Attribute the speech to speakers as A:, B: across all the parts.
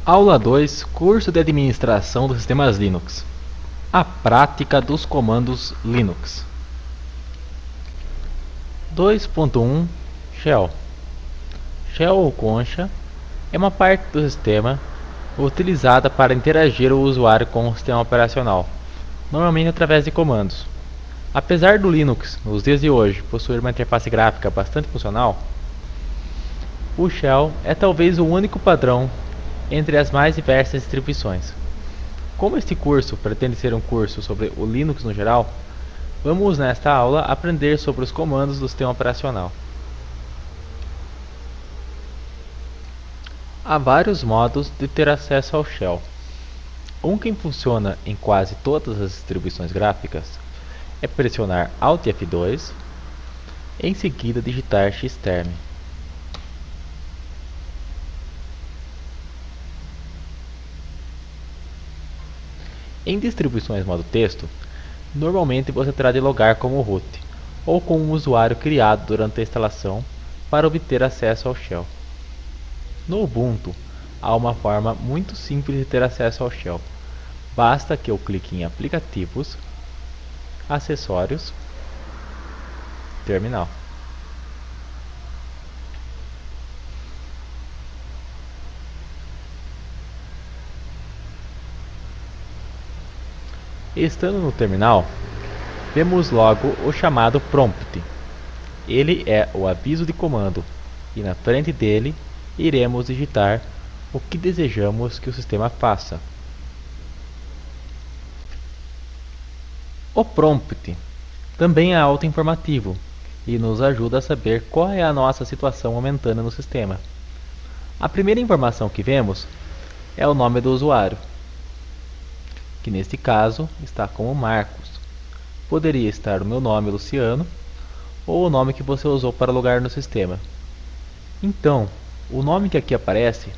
A: Aula 2, curso de administração dos sistemas Linux. A prática dos comandos Linux. 2.1 Shell. Shell ou concha é uma parte do sistema utilizada para interagir o usuário com o sistema operacional, normalmente através de comandos. Apesar do Linux, nos dias de hoje, possuir uma interface gráfica bastante funcional, o Shell é talvez o único padrão entre as mais diversas distribuições. Como este curso pretende ser um curso sobre o Linux no geral, vamos nesta aula aprender sobre os comandos do sistema operacional. Há vários modos de ter acesso ao Shell. Um que funciona em quase todas as distribuições gráficas é pressionar Alt F2 e em seguida digitar Xterm. Em distribuições modo texto, normalmente você terá de logar como root ou com um usuário criado durante a instalação para obter acesso ao Shell. No Ubuntu, há uma forma muito simples de ter acesso ao Shell. Basta que eu clique em Aplicativos, Acessórios, Terminal. Estando no terminal, vemos logo o chamado prompt. Ele é o aviso de comando e na frente dele iremos digitar o que desejamos que o sistema faça. O prompt também é autoinformativo e nos ajuda a saber qual é a nossa situação momentânea no sistema. A primeira informação que vemos é o nome do usuário, que neste caso está como Marcos. Poderia estar o meu nome, Luciano, ou o nome que você usou para logar no sistema. Então, o nome que aqui aparece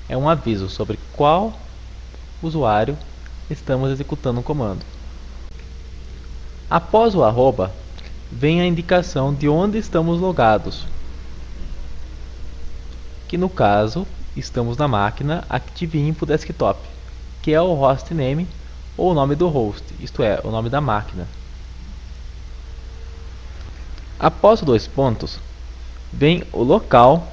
A: é um aviso sobre qual usuário estamos executando o comando. Após o arroba, vem a indicação de onde estamos logados, que no caso, estamos na máquina Active Info Desktop, que é o hostname ou o nome do host, isto é, o nome da máquina. Após os dois pontos, vem o local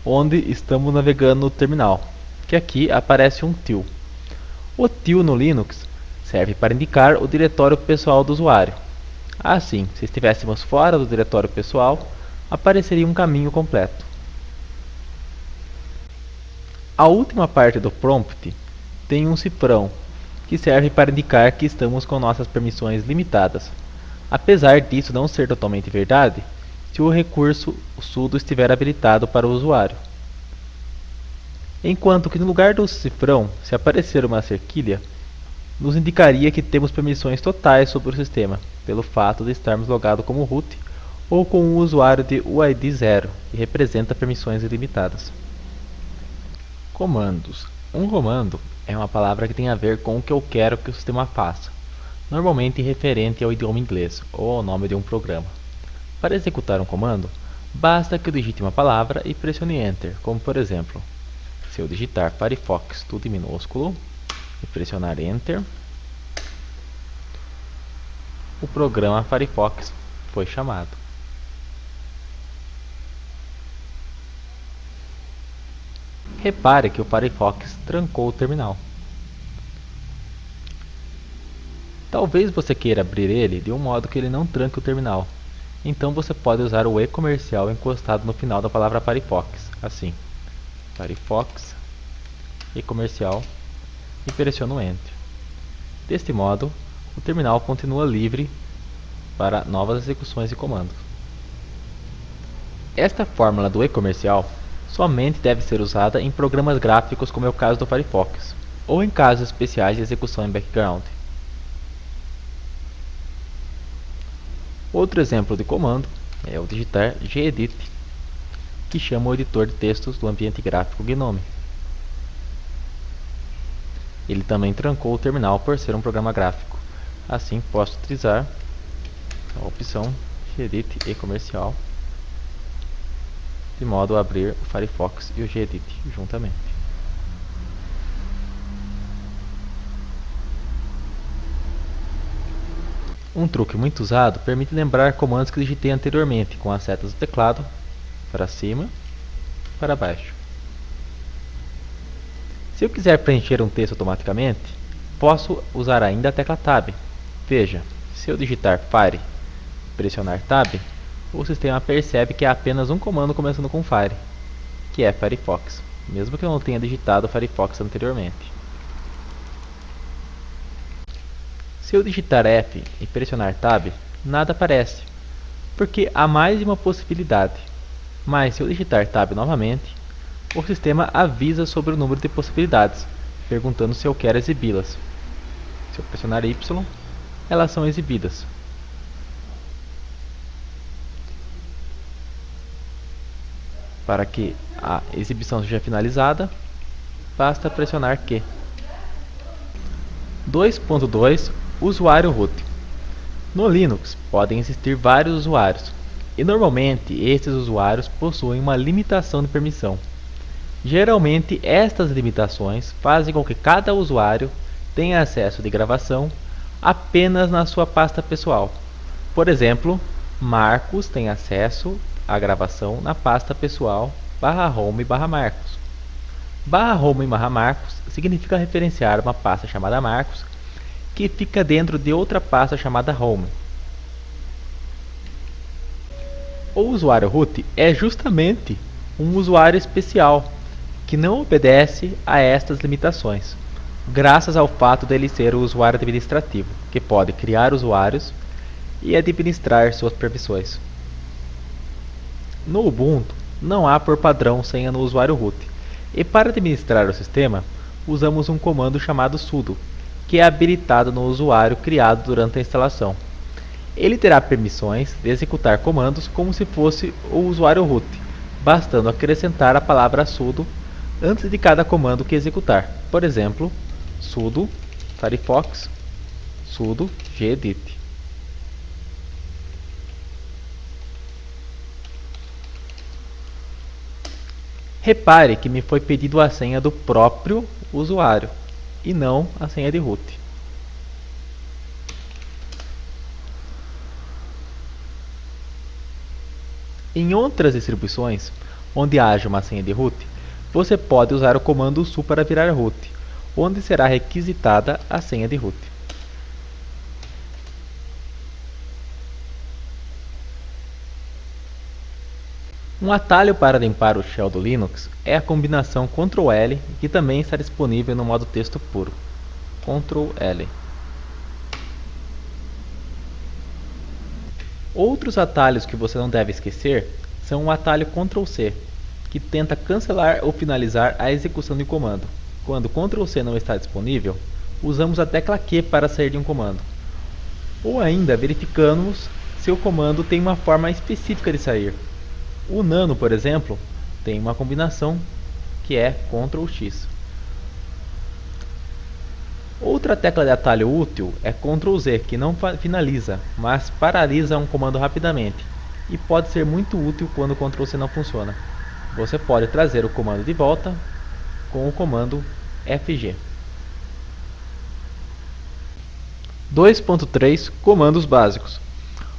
A: onde estamos navegando no terminal, que aqui aparece um til. O til no Linux serve para indicar o diretório pessoal do usuário. Assim, se estivéssemos fora do diretório pessoal, apareceria um caminho completo. A última parte do prompt tem um cifrão, que serve para indicar que estamos com nossas permissões limitadas. Apesar disso não ser totalmente verdade, se o recurso sudo estiver habilitado para o usuário. Enquanto que no lugar do cifrão, se aparecer uma cerquilha, nos indicaria que temos permissões totais sobre o sistema, pelo fato de estarmos logados como root ou com um usuário de UID 0, que representa permissões ilimitadas. Comandos. Um comando é uma palavra que tem a ver com o que eu quero que o sistema faça, normalmente referente ao idioma inglês ou ao nome de um programa. Para executar um comando, basta que eu digite uma palavra e pressione Enter, como por exemplo, se eu digitar Firefox tudo em minúsculo e pressionar Enter, o programa Firefox foi chamado. Repare que o Firefox trancou o terminal. Talvez você queira abrir ele de um modo que ele não tranque o terminal. Então você pode usar o E comercial encostado no final da palavra Firefox, assim, Firefox, E comercial, e pressiono Enter. Deste modo, o terminal continua livre para novas execuções de comandos. Esta fórmula do E comercial somente deve ser usada em programas gráficos como é o caso do Firefox, ou em casos especiais de execução em background. Outro exemplo de comando é o digitar gedit, que chama o editor de textos do ambiente gráfico GNOME. Ele também trancou o terminal por ser um programa gráfico. Assim, posso utilizar a opção gedit e comercial de modo a abrir o Firefox e o gedit juntamente. Um truque muito usado permite lembrar comandos que digitei anteriormente com as setas do teclado para cima, para baixo. Se eu quiser preencher um texto automaticamente, posso usar ainda a tecla Tab. Veja, se eu digitar Fire e pressionar Tab, o sistema percebe que há apenas um comando começando com Fire, que é Firefox, mesmo que eu não tenha digitado Firefox anteriormente. Se eu digitar F e pressionar Tab, nada aparece, porque há mais de uma possibilidade. Mas se eu digitar Tab novamente, o sistema avisa sobre o número de possibilidades, perguntando se eu quero exibi-las. Se eu pressionar Y, elas são exibidas. Para que a exibição seja finalizada, basta pressionar Q. 2.2 Usuário root. No Linux, podem existir vários usuários, e normalmente estes usuários possuem uma limitação de permissão. Geralmente, estas limitações fazem com que cada usuário tenha acesso de gravação apenas na sua pasta pessoal. Por exemplo, Marcos tem acesso à gravação na pasta pessoal /home/Marcos. /home/Marcos significa referenciar uma pasta chamada Marcos que fica dentro de outra pasta chamada home. O usuário root é justamente um usuário especial que não obedece a estas limitações, graças ao fato dele ser o usuário administrativo, que pode criar usuários e administrar suas permissões. No Ubuntu, não há por padrão senha no usuário root, e para administrar o sistema, usamos um comando chamado sudo, que é habilitado no usuário criado durante a instalação. Ele terá permissões de executar comandos como se fosse o usuário root, bastando acrescentar a palavra sudo antes de cada comando que executar. Por exemplo, sudo firefox sudo gedit. Repare que me foi pedido a senha do próprio usuário e não a senha de root. Em outras distribuições, onde haja uma senha de root, você pode usar o comando su para virar root, onde será requisitada a senha de root. Um atalho para limpar o shell do Linux é a combinação Ctrl L, que também está disponível no modo texto puro. Ctrl L. Outros atalhos que você não deve esquecer são o atalho Ctrl C, que tenta cancelar ou finalizar a execução de um comando. Quando Ctrl C não está disponível, usamos a tecla Q para sair de um comando. Ou ainda verificamos se o comando tem uma forma específica de sair. O Nano, por exemplo, tem uma combinação que é Ctrl X. Outra tecla de atalho útil é Ctrl Z, que não finaliza, mas paralisa um comando rapidamente, e pode ser muito útil quando o Ctrl C não funciona. Você pode trazer o comando de volta com o comando FG. 2.3 Comandos básicos.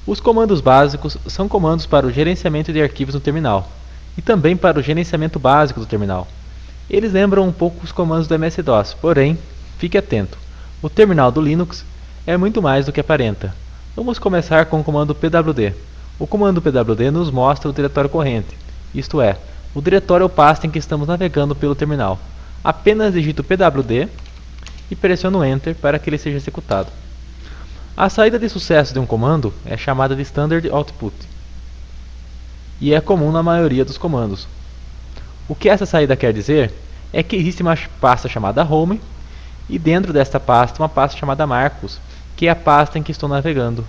A: Os comandos básicos são comandos para o gerenciamento de arquivos no terminal, e também para o gerenciamento básico do terminal. Eles lembram um pouco os comandos do MS-DOS, porém, fique atento, o terminal do Linux é muito mais do que aparenta. Vamos começar com o comando pwd. O comando pwd nos mostra o diretório corrente, isto é, o diretório ou pasta em que estamos navegando pelo terminal. Apenas digito pwd e pressiono Enter para que ele seja executado. A saída de sucesso de um comando é chamada de Standard Output e é comum na maioria dos comandos. O que essa saída quer dizer é que existe uma pasta chamada Home e dentro desta pasta uma pasta chamada Marcos, que é a pasta em que estou navegando.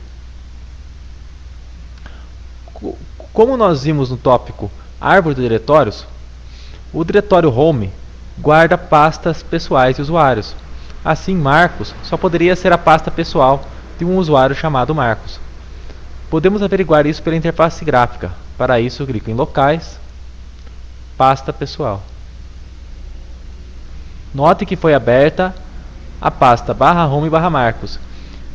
A: Como nós vimos no tópico Árvore de Diretórios, o diretório Home guarda pastas pessoais de usuários. Assim, Marcos só poderia ser a pasta pessoal de um usuário chamado Marcos. Podemos averiguar isso pela interface gráfica. Para isso, eu clico em Locais, Pasta Pessoal. Note que foi aberta a pasta /home/Marcos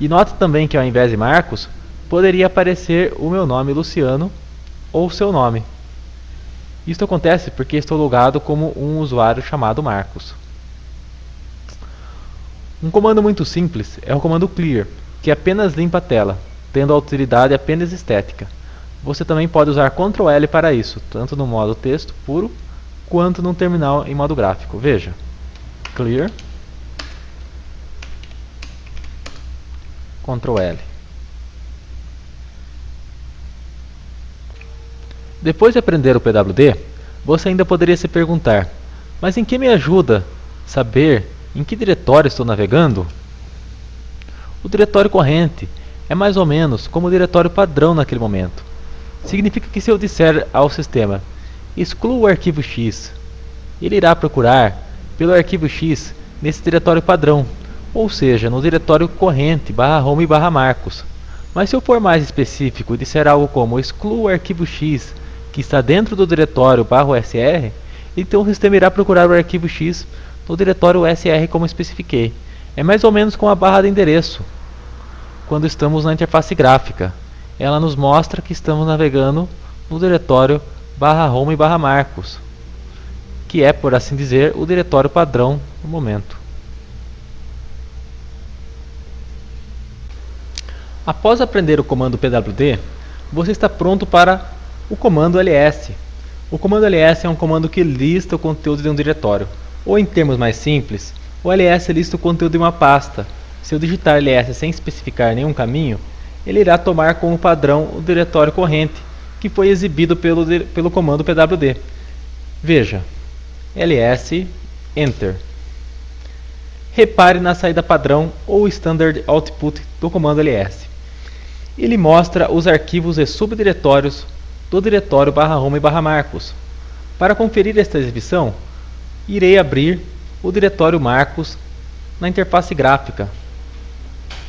A: E note também que ao invés de Marcos, poderia aparecer o meu nome Luciano ou seu nome. Isto acontece porque estou logado como um usuário chamado Marcos. Um comando muito simples é o comando clear, que apenas limpa a tela, tendo a utilidade apenas estética. Você também pode usar Ctrl L para isso, tanto no modo texto puro, quanto no terminal em modo gráfico. Veja, clear, Ctrl L. Depois de aprender o PWD, você ainda poderia se perguntar, mas em que me ajuda saber em que diretório estou navegando? O diretório corrente é mais ou menos como o diretório padrão naquele momento. Significa que se eu disser ao sistema, exclua o arquivo X, ele irá procurar pelo arquivo X nesse diretório padrão, ou seja, no diretório corrente /home /marcos. Mas se eu for mais específico e disser algo como exclua o arquivo X que está dentro do diretório /usr, então o sistema irá procurar o arquivo X no diretório usr como especifiquei. É mais ou menos como a barra de endereço quando estamos na interface gráfica. Ela nos mostra que estamos navegando no diretório /home /marcos, que é, por assim dizer, o diretório padrão no momento. Após aprender o comando pwd, você está pronto para o comando ls. O comando ls é um comando que lista o conteúdo de um diretório, ou em termos mais simples, o ls lista o conteúdo de uma pasta. Se eu digitar ls sem especificar nenhum caminho, ele irá tomar como padrão o diretório corrente, que foi exibido pelo comando pwd. Veja, ls enter. Repare na saída padrão ou standard output do comando ls. Ele mostra os arquivos e subdiretórios do diretório /home /marcos. Para conferir esta exibição, irei abrir o diretório Marcos na interface gráfica,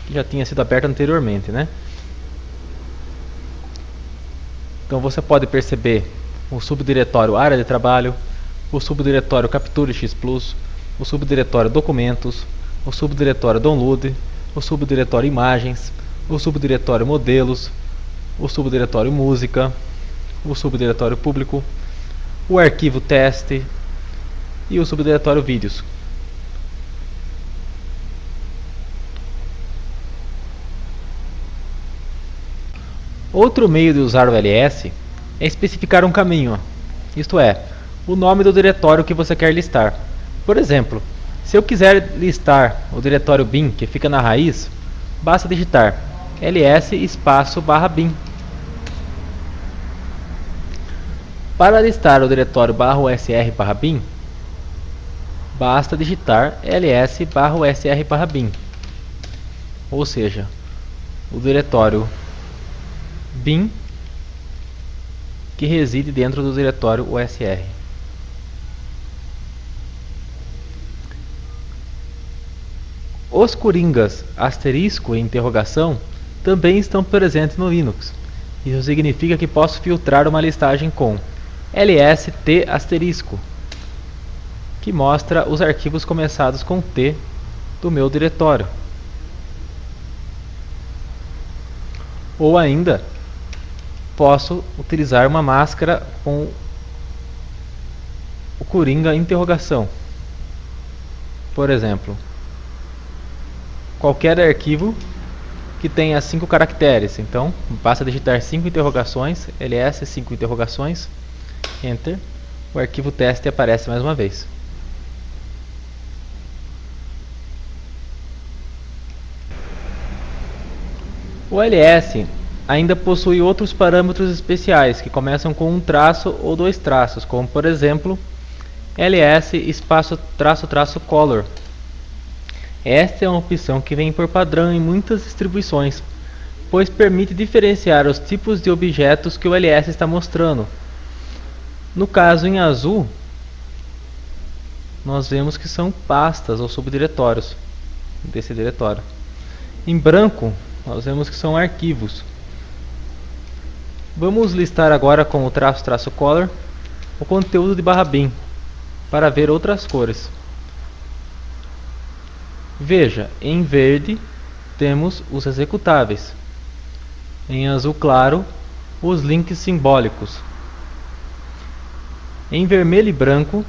A: que já tinha sido aberta anteriormente, né? Então você pode perceber o subdiretório área de trabalho, o subdiretório Capture X Plus, o subdiretório documentos, o subdiretório download, o subdiretório imagens, o subdiretório modelos, o subdiretório música, o subdiretório público, o arquivo teste e o subdiretório vídeos. Outro meio de usar o ls é especificar um caminho, isto é, o nome do diretório que você quer listar. Por exemplo, se eu quiser listar o diretório bin que fica na raiz, basta digitar ls espaço /bin. Para listar o diretório /usr /bin, basta digitar ls/usr /bin, ou seja, o diretório bin que reside dentro do diretório usr. Os coringas asterisco e interrogação também estão presentes no Linux. Isso significa que posso filtrar uma listagem com lst asterisco, que mostra os arquivos começados com T do meu diretório. Ou ainda, posso utilizar uma máscara com o coringa interrogação. Por exemplo, qualquer arquivo que tenha 5 caracteres. Então, basta digitar 5 interrogações, ls 5 interrogações, enter, o arquivo teste aparece mais uma vez. O ls ainda possui outros parâmetros especiais que começam com um traço ou dois traços, como por exemplo ls espaço traço traço color. Esta é uma opção que vem por padrão em muitas distribuições, pois permite diferenciar os tipos de objetos que o ls está mostrando. No caso em azul, nós vemos que são pastas ou subdiretórios desse diretório. Em branco, nós vemos que são arquivos. Vamos listar agora com o traço traço color o conteúdo de /bin para ver outras cores. Veja, em verde temos os executáveis. Em azul claro, os links simbólicos. Em vermelho e branco,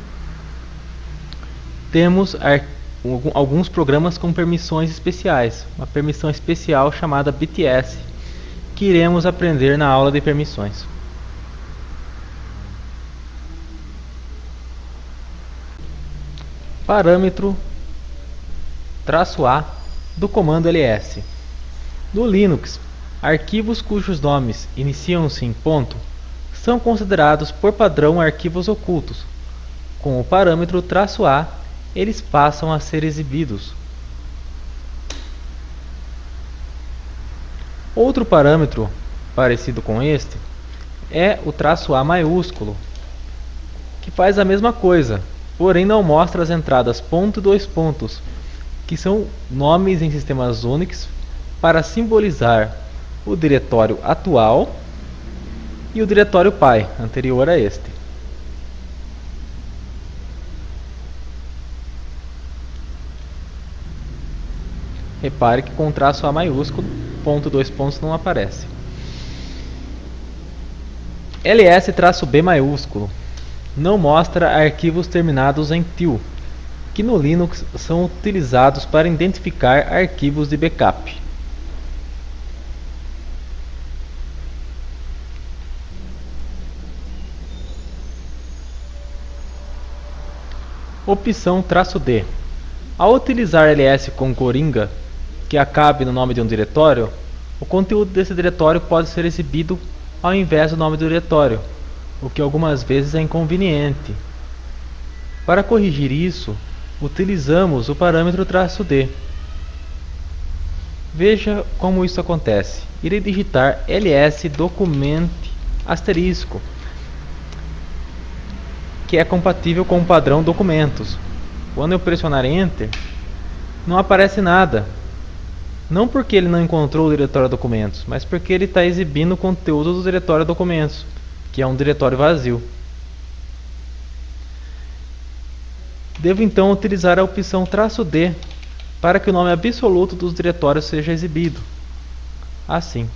A: temos alguns programas com permissões especiais. Uma permissão especial chamada BTS, que iremos aprender na aula de permissões. Parâmetro "-a" do comando ls. No Linux, arquivos cujos nomes iniciam-se em ponto são considerados por padrão arquivos ocultos. Com o parâmetro "-a", eles passam a ser exibidos. Outro parâmetro parecido com este é o "-a" maiúsculo, que faz a mesma coisa, porém não mostra as entradas ponto e dois pontos, que são nomes em sistemas Unix para simbolizar o diretório atual e o diretório pai, anterior a este. Repare que com "-a" maiúsculo, ponto e dois pontos não aparece. ls-b maiúsculo não mostra arquivos terminados em "til", que no Linux são utilizados para identificar arquivos de backup. Opção "-d". Ao utilizar ls com coringa, que acabe no nome de um diretório, o conteúdo desse diretório pode ser exibido ao invés do nome do diretório, o que algumas vezes é inconveniente. Para corrigir isso, utilizamos o parâmetro "-d". Veja como isso acontece. Irei digitar ls document asterisco, que é compatível com o padrão documentos. Quando eu pressionar Enter, não aparece nada. Não porque ele não encontrou o diretório documentos, mas porque ele está exibindo o conteúdo do diretório documentos, que é um diretório vazio. Devo então utilizar a opção "-d" para que o nome absoluto dos diretórios seja exibido. Assim.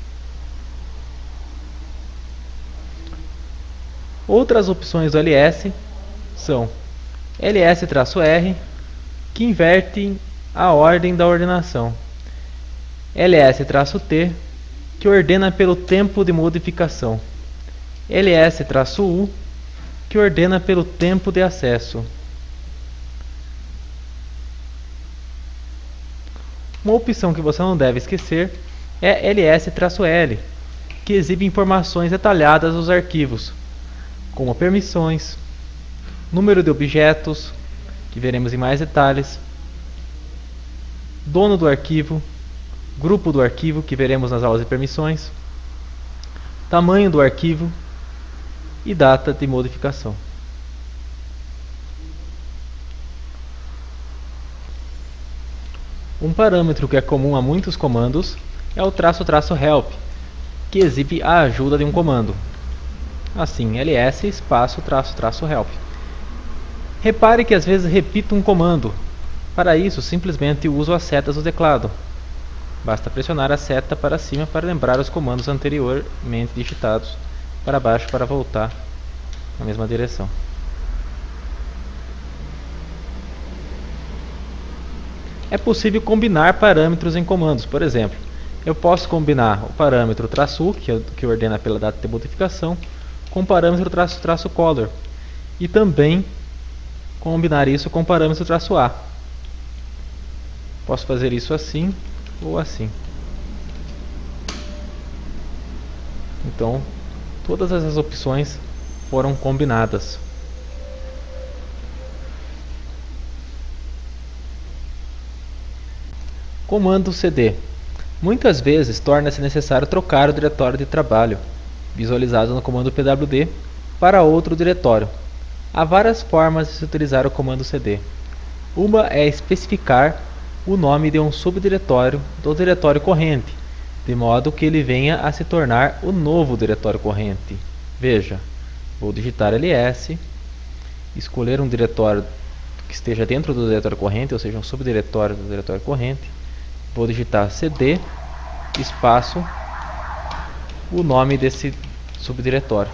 A: Outras opções do ls são ls-r, que inverte a ordem da ordenação, ls-t, que ordena pelo tempo de modificação, ls-u, que ordena pelo tempo de acesso. Uma opção que você não deve esquecer é ls-l, que exibe informações detalhadas dos arquivos, como permissões, número de objetos, que veremos em mais detalhes, dono do arquivo, grupo do arquivo, que veremos nas aulas de permissões, tamanho do arquivo e data de modificação. Um parâmetro que é comum a muitos comandos é o --help, que exibe a ajuda de um comando. Assim, ls espaço --help. Repare que às vezes repito um comando. Para isso, simplesmente uso as setas do teclado. Basta pressionar a seta para cima para lembrar os comandos anteriormente digitados, para baixo para voltar na mesma direção. É possível combinar parâmetros em comandos. Por exemplo, eu posso combinar o parâmetro "-u", que ordena pela data de modificação, com o parâmetro "-color, e também combinar isso com o parâmetro "-a". Posso fazer isso assim ou assim. Então, todas essas opções foram combinadas. Comando cd. Muitas vezes torna-se necessário trocar o diretório de trabalho, visualizado no comando pwd, para outro diretório. Há várias formas de se utilizar o comando cd. Uma é especificar o nome de um subdiretório do diretório corrente, de modo que ele venha a se tornar o novo diretório corrente. Veja, vou digitar ls, escolher um diretório que esteja dentro do diretório corrente, ou seja, um subdiretório do diretório corrente, Vou digitar cd espaço o nome desse subdiretório.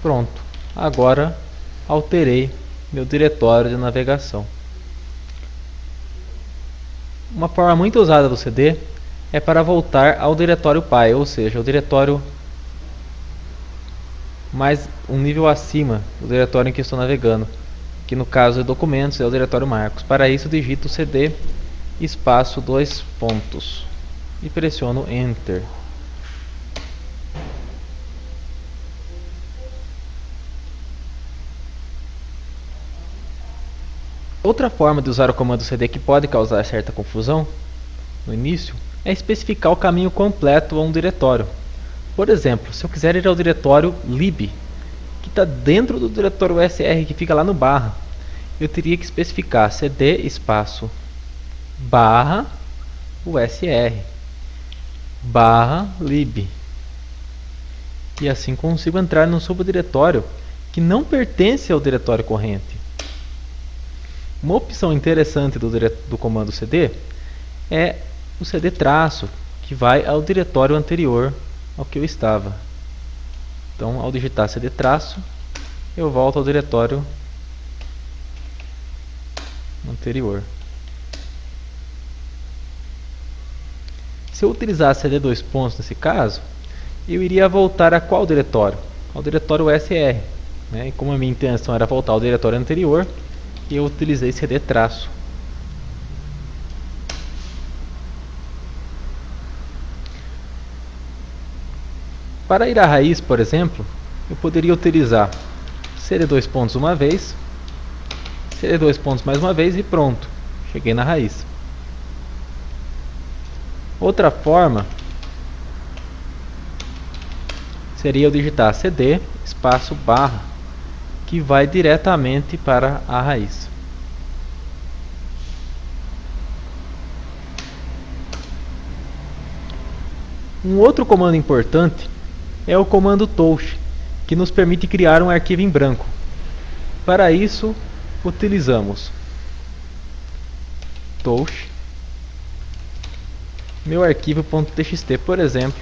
A: Pronto, agora alterei meu diretório de navegação. Uma forma muito usada do cd é para voltar ao diretório pai, ou seja, o diretório mais um nível acima do diretório em que estou navegando, que no caso de documentos é o diretório Marcos. Para isso digito cd espaço 2 pontos e pressiono Enter. Outra forma de usar o comando cd que pode causar certa confusão no início é especificar o caminho completo a um diretório. Por exemplo, se eu quiser ir ao diretório lib, que está dentro do diretório usr que fica lá no barra, eu teria que especificar cd espaço barra usr barra lib, e assim consigo entrar num subdiretório que não pertence ao diretório corrente. Uma opção interessante do comando cd é o cd traço, que vai ao diretório anterior ao que eu estava. Então, ao digitar cd traço, eu volto ao diretório anterior. Se eu utilizar cd dois pontos nesse caso, eu iria voltar a qual diretório? Ao diretório usr, né? E como a minha intenção era voltar ao diretório anterior, eu utilizei cd traço. Para ir à raiz, por exemplo, eu poderia utilizar cd dois pontos uma vez, cd dois pontos mais uma vez e pronto, cheguei na raiz. Outra forma seria eu digitar cd espaço barra, que vai diretamente para a raiz. Um outro comando importante é o comando touch, que nos permite criar um arquivo em branco. Para isso, utilizamos touch meu arquivo.txt, por exemplo,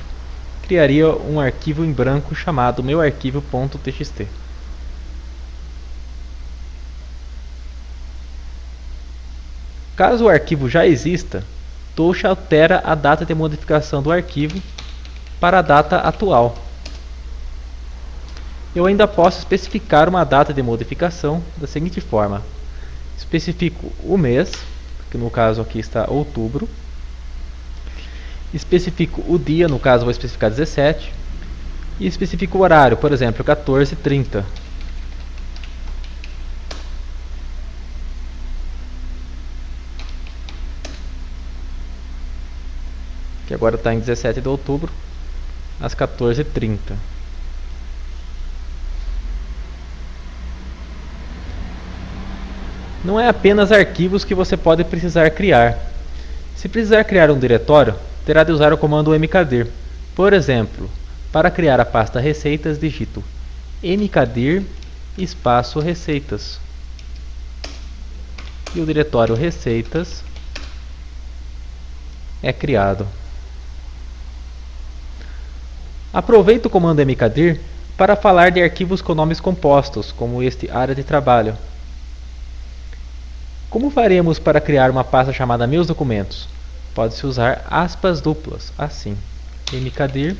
A: criaria um arquivo em branco chamado meu arquivo.txt. Caso o arquivo já exista, touch altera a data de modificação do arquivo para a data atual. Eu ainda posso especificar uma data de modificação da seguinte forma: especifico o mês, que no caso aqui está outubro, especifico o dia, no caso vou especificar 17, e especifico o horário, por exemplo, 14h30. Que agora está em 17 de outubro, às 14h30. Não é apenas arquivos que você pode precisar criar. Se precisar criar um diretório, terá de usar o comando mkdir. Por exemplo, para criar a pasta receitas, digito mkdir espaço receitas. E o diretório receitas é criado. Aproveito o comando mkdir para falar de arquivos com nomes compostos, como este área de trabalho. Como faremos para criar uma pasta chamada meus documentos? Pode-se usar aspas duplas, assim, mkdir,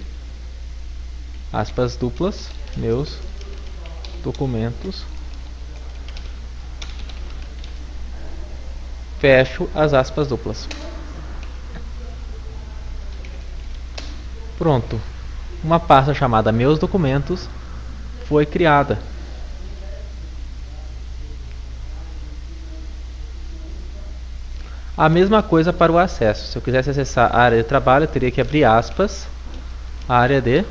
A: aspas duplas, meus documentos, fecho as aspas duplas. Pronto, uma pasta chamada meus documentos foi criada. A mesma coisa para o acesso. Se eu quisesse acessar a área de trabalho, eu teria que abrir aspas, área de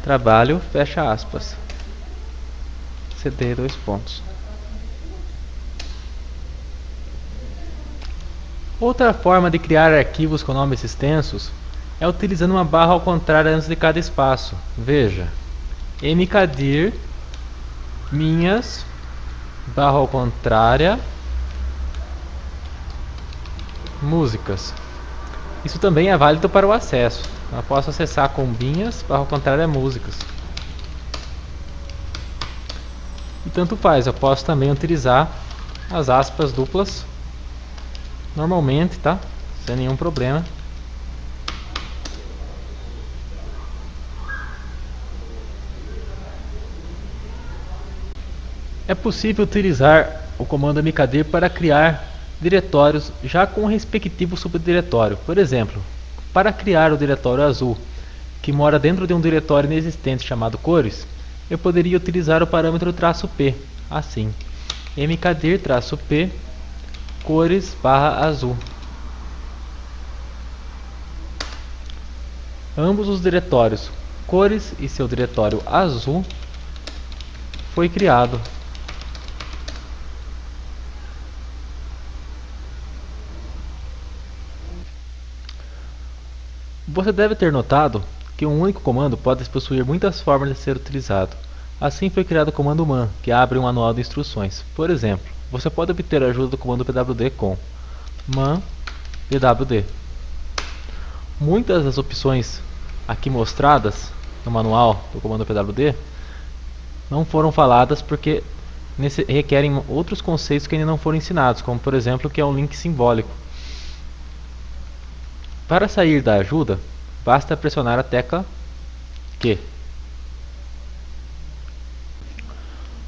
A: trabalho, fecha aspas, cd dois pontos. Outra forma de criar arquivos com nomes extensos é utilizando uma barra ao contrário antes de cada espaço. Veja, mkdir minhas barra ao contrária músicas. Isso também é válido para o acesso. Eu posso acessar combinhas, ao contrário é músicas. E tanto faz, eu posso também utilizar as aspas duplas normalmente, tá? Sem nenhum problema. É possível utilizar o comando mkdir para criar diretórios já com o respectivo subdiretório. Por exemplo, para criar o diretório azul, que mora dentro de um diretório inexistente chamado cores, eu poderia utilizar o parâmetro "-p", assim, mkdir-p cores/azul. Ambos os diretórios cores e seu diretório azul foi criado. Você deve ter notado que um único comando pode possuir muitas formas de ser utilizado. Assim foi criado o comando man, que abre um manual de instruções. Por exemplo, você pode obter a ajuda do comando pwd com man pwd. Muitas das opções aqui mostradas no manual do comando pwd não foram faladas porque requerem outros conceitos que ainda não foram ensinados, como por exemplo o que é um link simbólico. Para sair da ajuda, basta pressionar a tecla Q.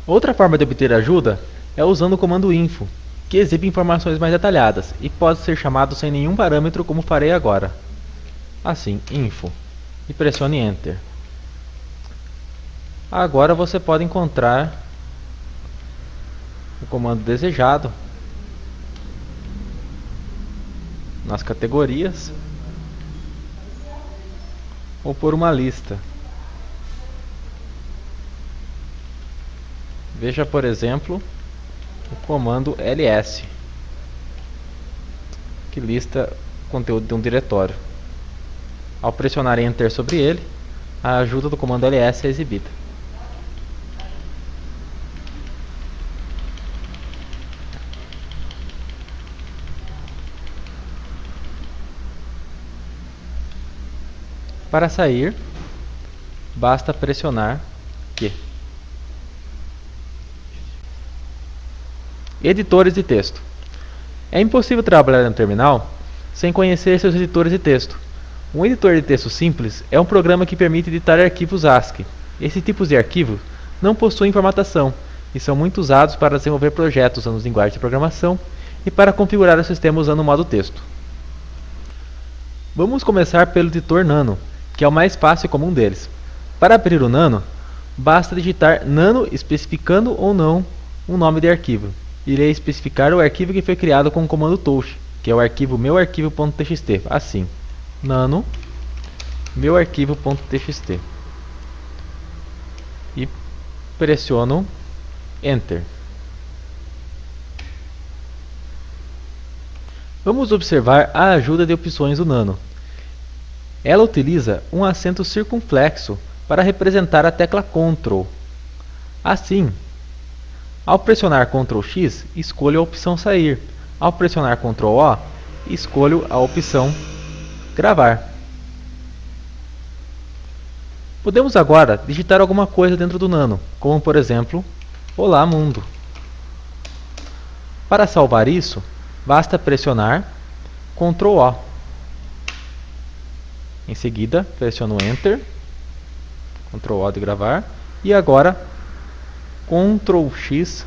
A: Outra forma de obter ajuda é usando o comando info, que exibe informações mais detalhadas e pode ser chamado sem nenhum parâmetro, como farei agora. Assim, info, e pressione Enter. Agora você pode encontrar o comando desejado nas categorias ou por uma lista. Veja, por exemplo, o comando ls, que lista o conteúdo de um diretório. Ao pressionar Enter sobre ele, a ajuda do comando ls é exibida. Para sair, basta pressionar Q. Editores de texto. É impossível trabalhar no terminal sem conhecer seus editores de texto. Um editor de texto simples é um programa que permite editar arquivos ASCII. Esses tipos de arquivos não possuem formatação e são muito usados para desenvolver projetos usando linguagem de programação e para configurar o sistema usando o modo texto. Vamos começar pelo editor Nano, que é o mais fácil e comum deles. Para abrir o Nano, basta digitar Nano especificando ou não um nome de arquivo. Irei especificar o arquivo que foi criado com o comando touch, que é o arquivo meuarquivo.txt. Assim, nano meuarquivo.txt e pressiono Enter. Vamos observar a ajuda de opções do Nano. Ela utiliza um acento circunflexo para representar a tecla Ctrl. Assim, ao pressionar Ctrl X, escolho a opção sair. Ao pressionar Ctrl O, escolho a opção gravar. Podemos agora digitar alguma coisa dentro do Nano, como por exemplo, Olá Mundo. Para salvar isso, basta pressionar Ctrl O. Em seguida, pressiono Enter, Ctrl O de gravar, e agora Ctrl X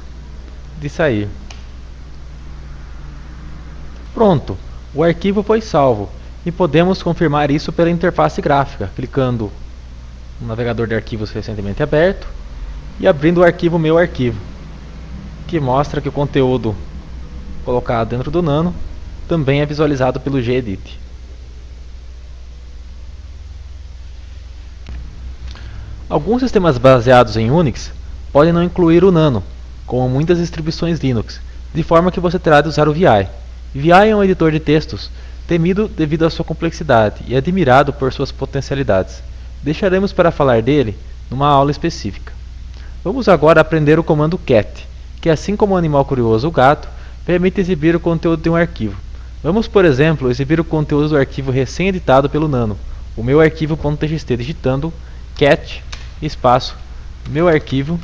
A: de sair. Pronto, o arquivo foi salvo e podemos confirmar isso pela interface gráfica, clicando no navegador de arquivos recentemente aberto e abrindo o arquivo Meu Arquivo, que mostra que o conteúdo colocado dentro do Nano também é visualizado pelo gedit. Alguns sistemas baseados em Unix podem não incluir o Nano, como muitas distribuições Linux, de forma que você terá de usar o VI. VI é um editor de textos temido devido à sua complexidade e admirado por suas potencialidades. Deixaremos para falar dele numa aula específica. Vamos agora aprender o comando cat, que assim como o animal curioso, o gato, permite exibir o conteúdo de um arquivo. Vamos, por exemplo, exibir o conteúdo do arquivo recém-editado pelo Nano, o meu arquivo.txt, digitando cat espaço meu arquivo.txt.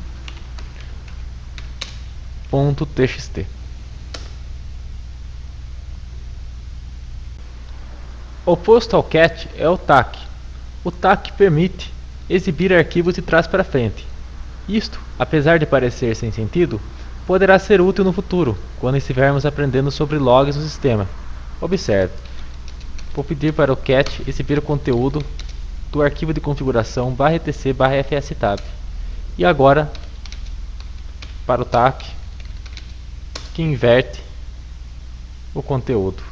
A: Oposto ao cat é o tac. O tac permite exibir arquivos de trás para frente. Isto, apesar de parecer sem sentido, poderá ser útil no futuro, quando estivermos aprendendo sobre logs no sistema. Observe. Vou pedir para o cat exibir o conteúdo do arquivo de configuração /etc/fstab. E agora para o tac, que inverte o conteúdo.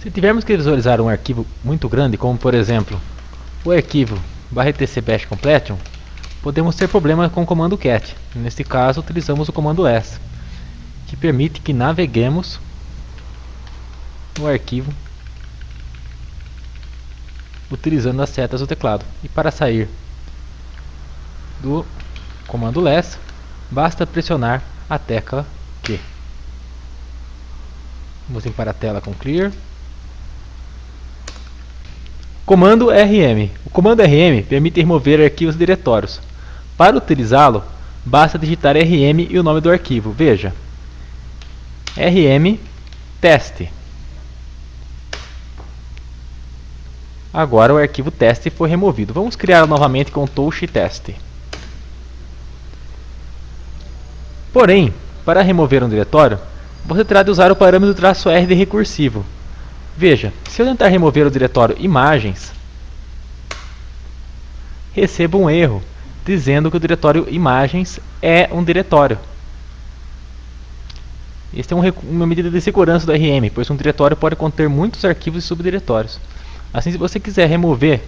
A: Se tivermos que visualizar um arquivo muito grande, como por exemplo o arquivo /etc bash completion, podemos ter problemas com o comando cat. Neste caso, utilizamos o comando s, que permite que naveguemos no arquivo utilizando as setas do teclado. E para sair do comando less, basta pressionar a tecla Q. Vamos limpar a tela com clear. Comando RM. O comando RM permite remover arquivos e diretórios. Para utilizá-lo, basta digitar RM e o nome do arquivo. Veja, RM teste. Agora o arquivo teste foi removido. Vamos criá-lo novamente com touch teste. Porém, para remover um diretório, você terá de usar o parâmetro "-r" de recursivo. Veja, se eu tentar remover o diretório imagens, recebo um erro dizendo que o diretório imagens é um diretório. Esta é uma medida de segurança do RM, pois um diretório pode conter muitos arquivos e subdiretórios. Assim, se você quiser remover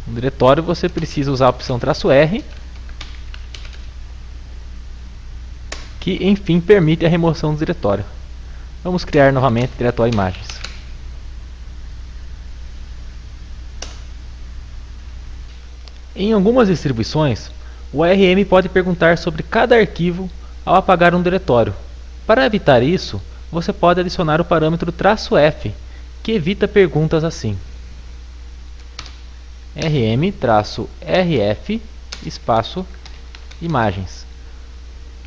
A: um diretório, você precisa usar a opção "-r", que enfim permite a remoção do diretório. Vamos criar novamente o diretório imagens. Em algumas distribuições, o ARM pode perguntar sobre cada arquivo ao apagar um diretório. Para evitar isso, você pode adicionar o parâmetro "-f", que evita perguntas assim: rm-rf espaço imagens.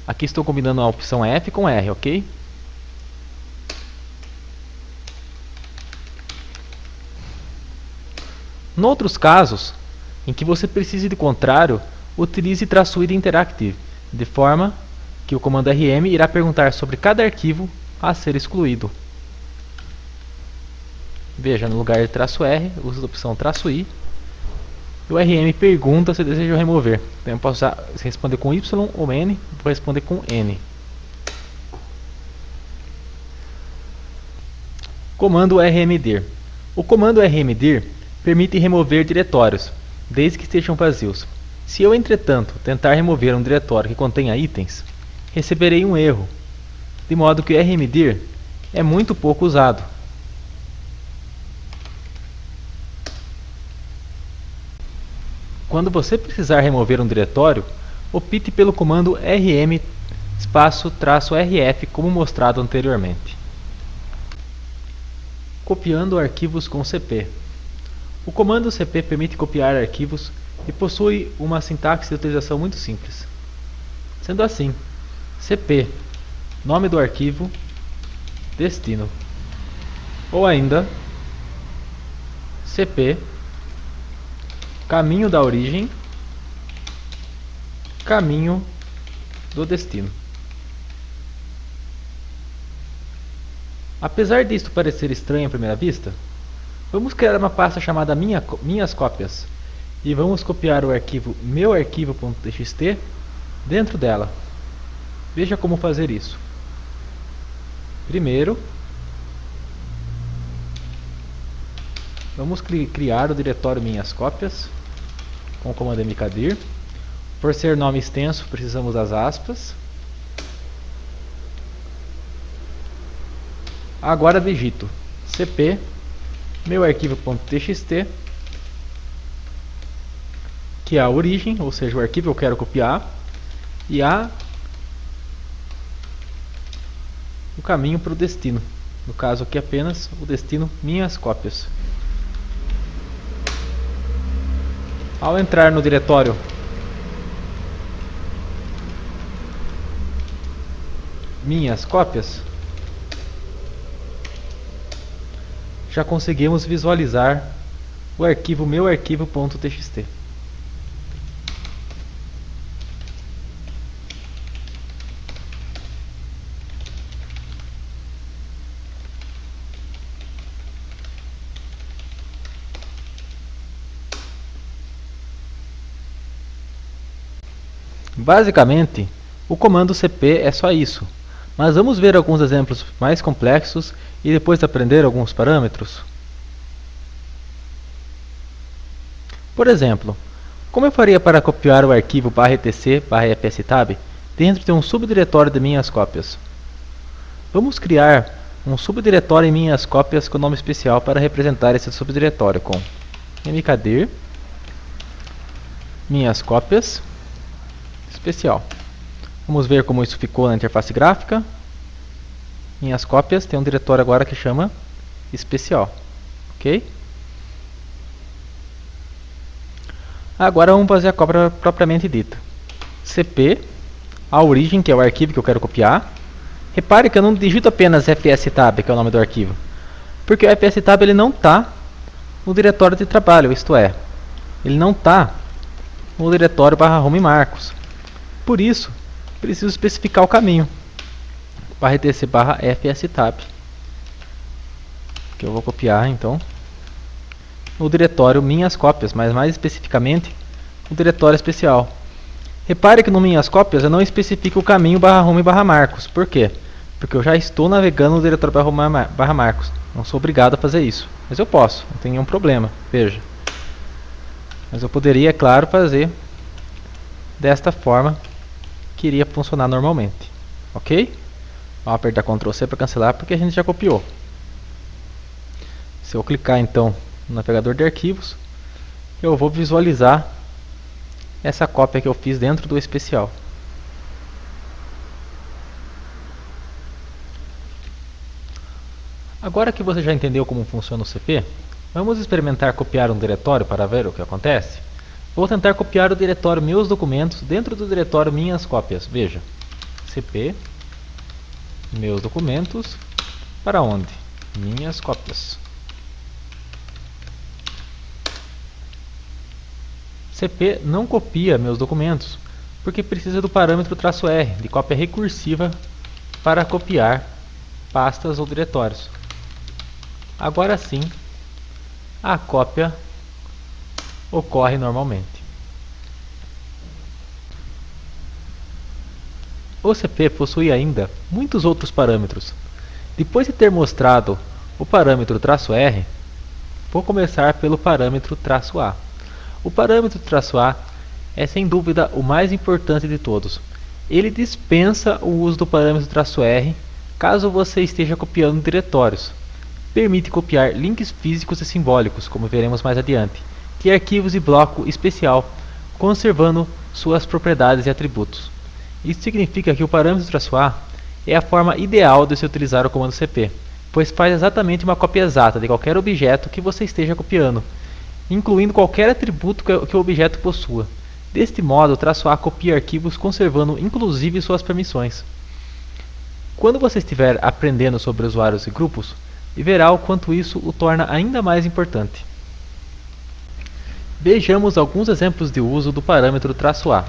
A: Aqui estou combinando a opção F com R, ok? Noutros casos, em que você precise de contrário, utilize "-id interactive, de forma que o comando RM irá perguntar sobre cada arquivo a ser excluído. Veja, no lugar de "-r", use a opção "-i", e o RM pergunta se deseja remover. Então eu posso responder com Y ou N, vou responder com N. Comando rmdir. O comando rmdir permite remover diretórios, desde que estejam vazios. Se eu, entretanto, tentar remover um diretório que contenha itens, receberei um erro, de modo que o rmdir é muito pouco usado. Quando você precisar remover um diretório, opte pelo comando rm --rf, como mostrado anteriormente. Copiando arquivos com cp. O comando cp permite copiar arquivos e possui uma sintaxe de utilização muito simples. Sendo assim, cp, nome do arquivo, destino. Ou ainda, cp, caminho da origem, caminho do destino. Apesar disto parecer estranho à primeira vista, vamos criar uma pasta chamada minhas cópias e vamos copiar o arquivo meuarquivo.txt dentro dela. Veja como fazer isso. Primeiro, vamos criar o diretório minhas cópias com o comando mkdir. Por ser nome extenso, precisamos das aspas. Agora digito cp meuarquivo.txt, que é a origem, ou seja, o arquivo que eu quero copiar, e há o caminho para o destino. No caso aqui apenas o destino minhas cópias. Ao entrar no diretório minhas cópias, já conseguimos visualizar o arquivo meu arquivo.txt. Basicamente, o comando cp é só isso, mas vamos ver alguns exemplos mais complexos e depois aprender alguns parâmetros. Por exemplo, como eu faria para copiar o arquivo /etc/fstab dentro de um subdiretório de minhas cópias? Vamos criar um subdiretório em minhas cópias com nome especial para representar esse subdiretório com mkdir minhas cópias especial. Vamos ver como isso ficou na interface gráfica. Minhas cópias tem um diretório agora que chama especial, ok? Agora vamos fazer a cópia propriamente dita. cp, a origem, que é o arquivo que eu quero copiar. Repare que eu não digito apenas fstab, que é o nome do arquivo, porque o fstab ele não está no diretório de trabalho, isto é, ele não está no diretório /home marcos. Por isso, preciso especificar o caminho /etc/fstab, que eu vou copiar então no diretório minhas cópias, mas mais especificamente no diretório especial. Repare que no minhas cópias eu não especifico o caminho /home /marcos. Por quê? Porque eu já estou navegando no diretório /marcos. Não sou obrigado a fazer isso, mas eu posso, não tem nenhum problema, veja. Mas eu poderia, é claro, fazer desta forma que iria funcionar normalmente, ok? Vamos apertar Ctrl C para cancelar porque a gente já copiou. Se eu clicar então no navegador de arquivos, eu vou visualizar essa cópia que eu fiz dentro do especial. Agora que você já entendeu como funciona o cp, vamos experimentar copiar um diretório para ver o que acontece? Vou tentar copiar o diretório meus documentos dentro do diretório minhas cópias. Veja, cp meus documentos para onde? Minhas cópias. cp não copia meus documentos porque precisa do parâmetro "-r" de cópia recursiva para copiar pastas ou diretórios. Agora sim, a cópia ocorre normalmente. O cp possui ainda muitos outros parâmetros. Depois de ter mostrado o parâmetro "-r", vou começar pelo parâmetro "-a". O parâmetro "-a" é sem dúvida o mais importante de todos. Ele dispensa o uso do parâmetro "-r" caso você esteja copiando diretórios. Permite copiar links físicos e simbólicos, como veremos mais adiante, de arquivos e bloco especial, conservando suas propriedades e atributos. Isso significa que o parâmetro "-a" é a forma ideal de se utilizar o comando cp, pois faz exatamente uma cópia exata de qualquer objeto que você esteja copiando, incluindo qualquer atributo que o objeto possua. Deste modo, o "-a" copia arquivos conservando inclusive suas permissões. Quando você estiver aprendendo sobre usuários e grupos, verá o quanto isso o torna ainda mais importante. Vejamos alguns exemplos de uso do parâmetro "-a".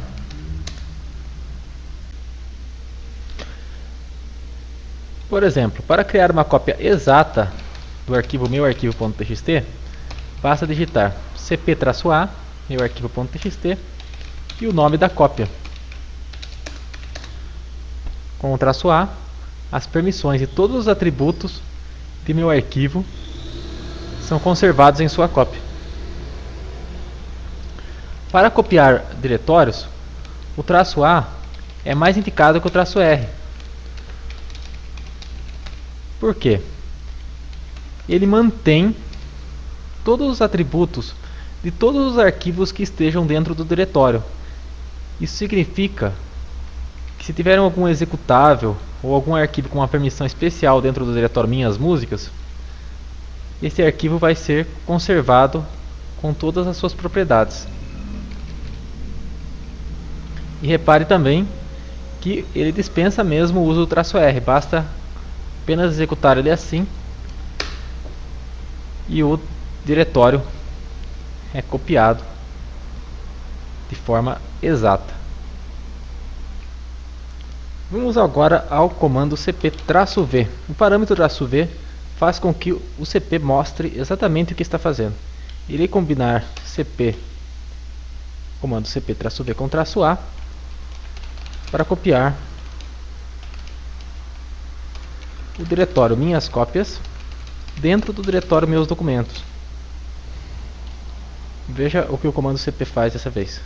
A: Por exemplo, para criar uma cópia exata do arquivo meu arquivo.txt, basta digitar cp-a, meu arquivo.txt, e o nome da cópia. Com o "-a", as permissões e todos os atributos de meu arquivo são conservados em sua cópia. Para copiar diretórios, o "-a" é mais indicado que o "-r". Por quê? Ele mantém todos os atributos de todos os arquivos que estejam dentro do diretório. Isso significa que se tiver algum executável ou algum arquivo com uma permissão especial dentro do diretório Minhas Músicas, esse arquivo vai ser conservado com todas as suas propriedades. E repare também que ele dispensa mesmo o uso do "-r", basta apenas executar ele assim e o diretório é copiado de forma exata. Vamos agora ao comando cp-v. O parâmetro "-v" faz com que o cp mostre exatamente o que está fazendo. Irei combinar comando cp-v com "-a" para copiar o diretório Minhas Cópias dentro do diretório Meus Documentos. Veja o que o comando cp faz dessa vez.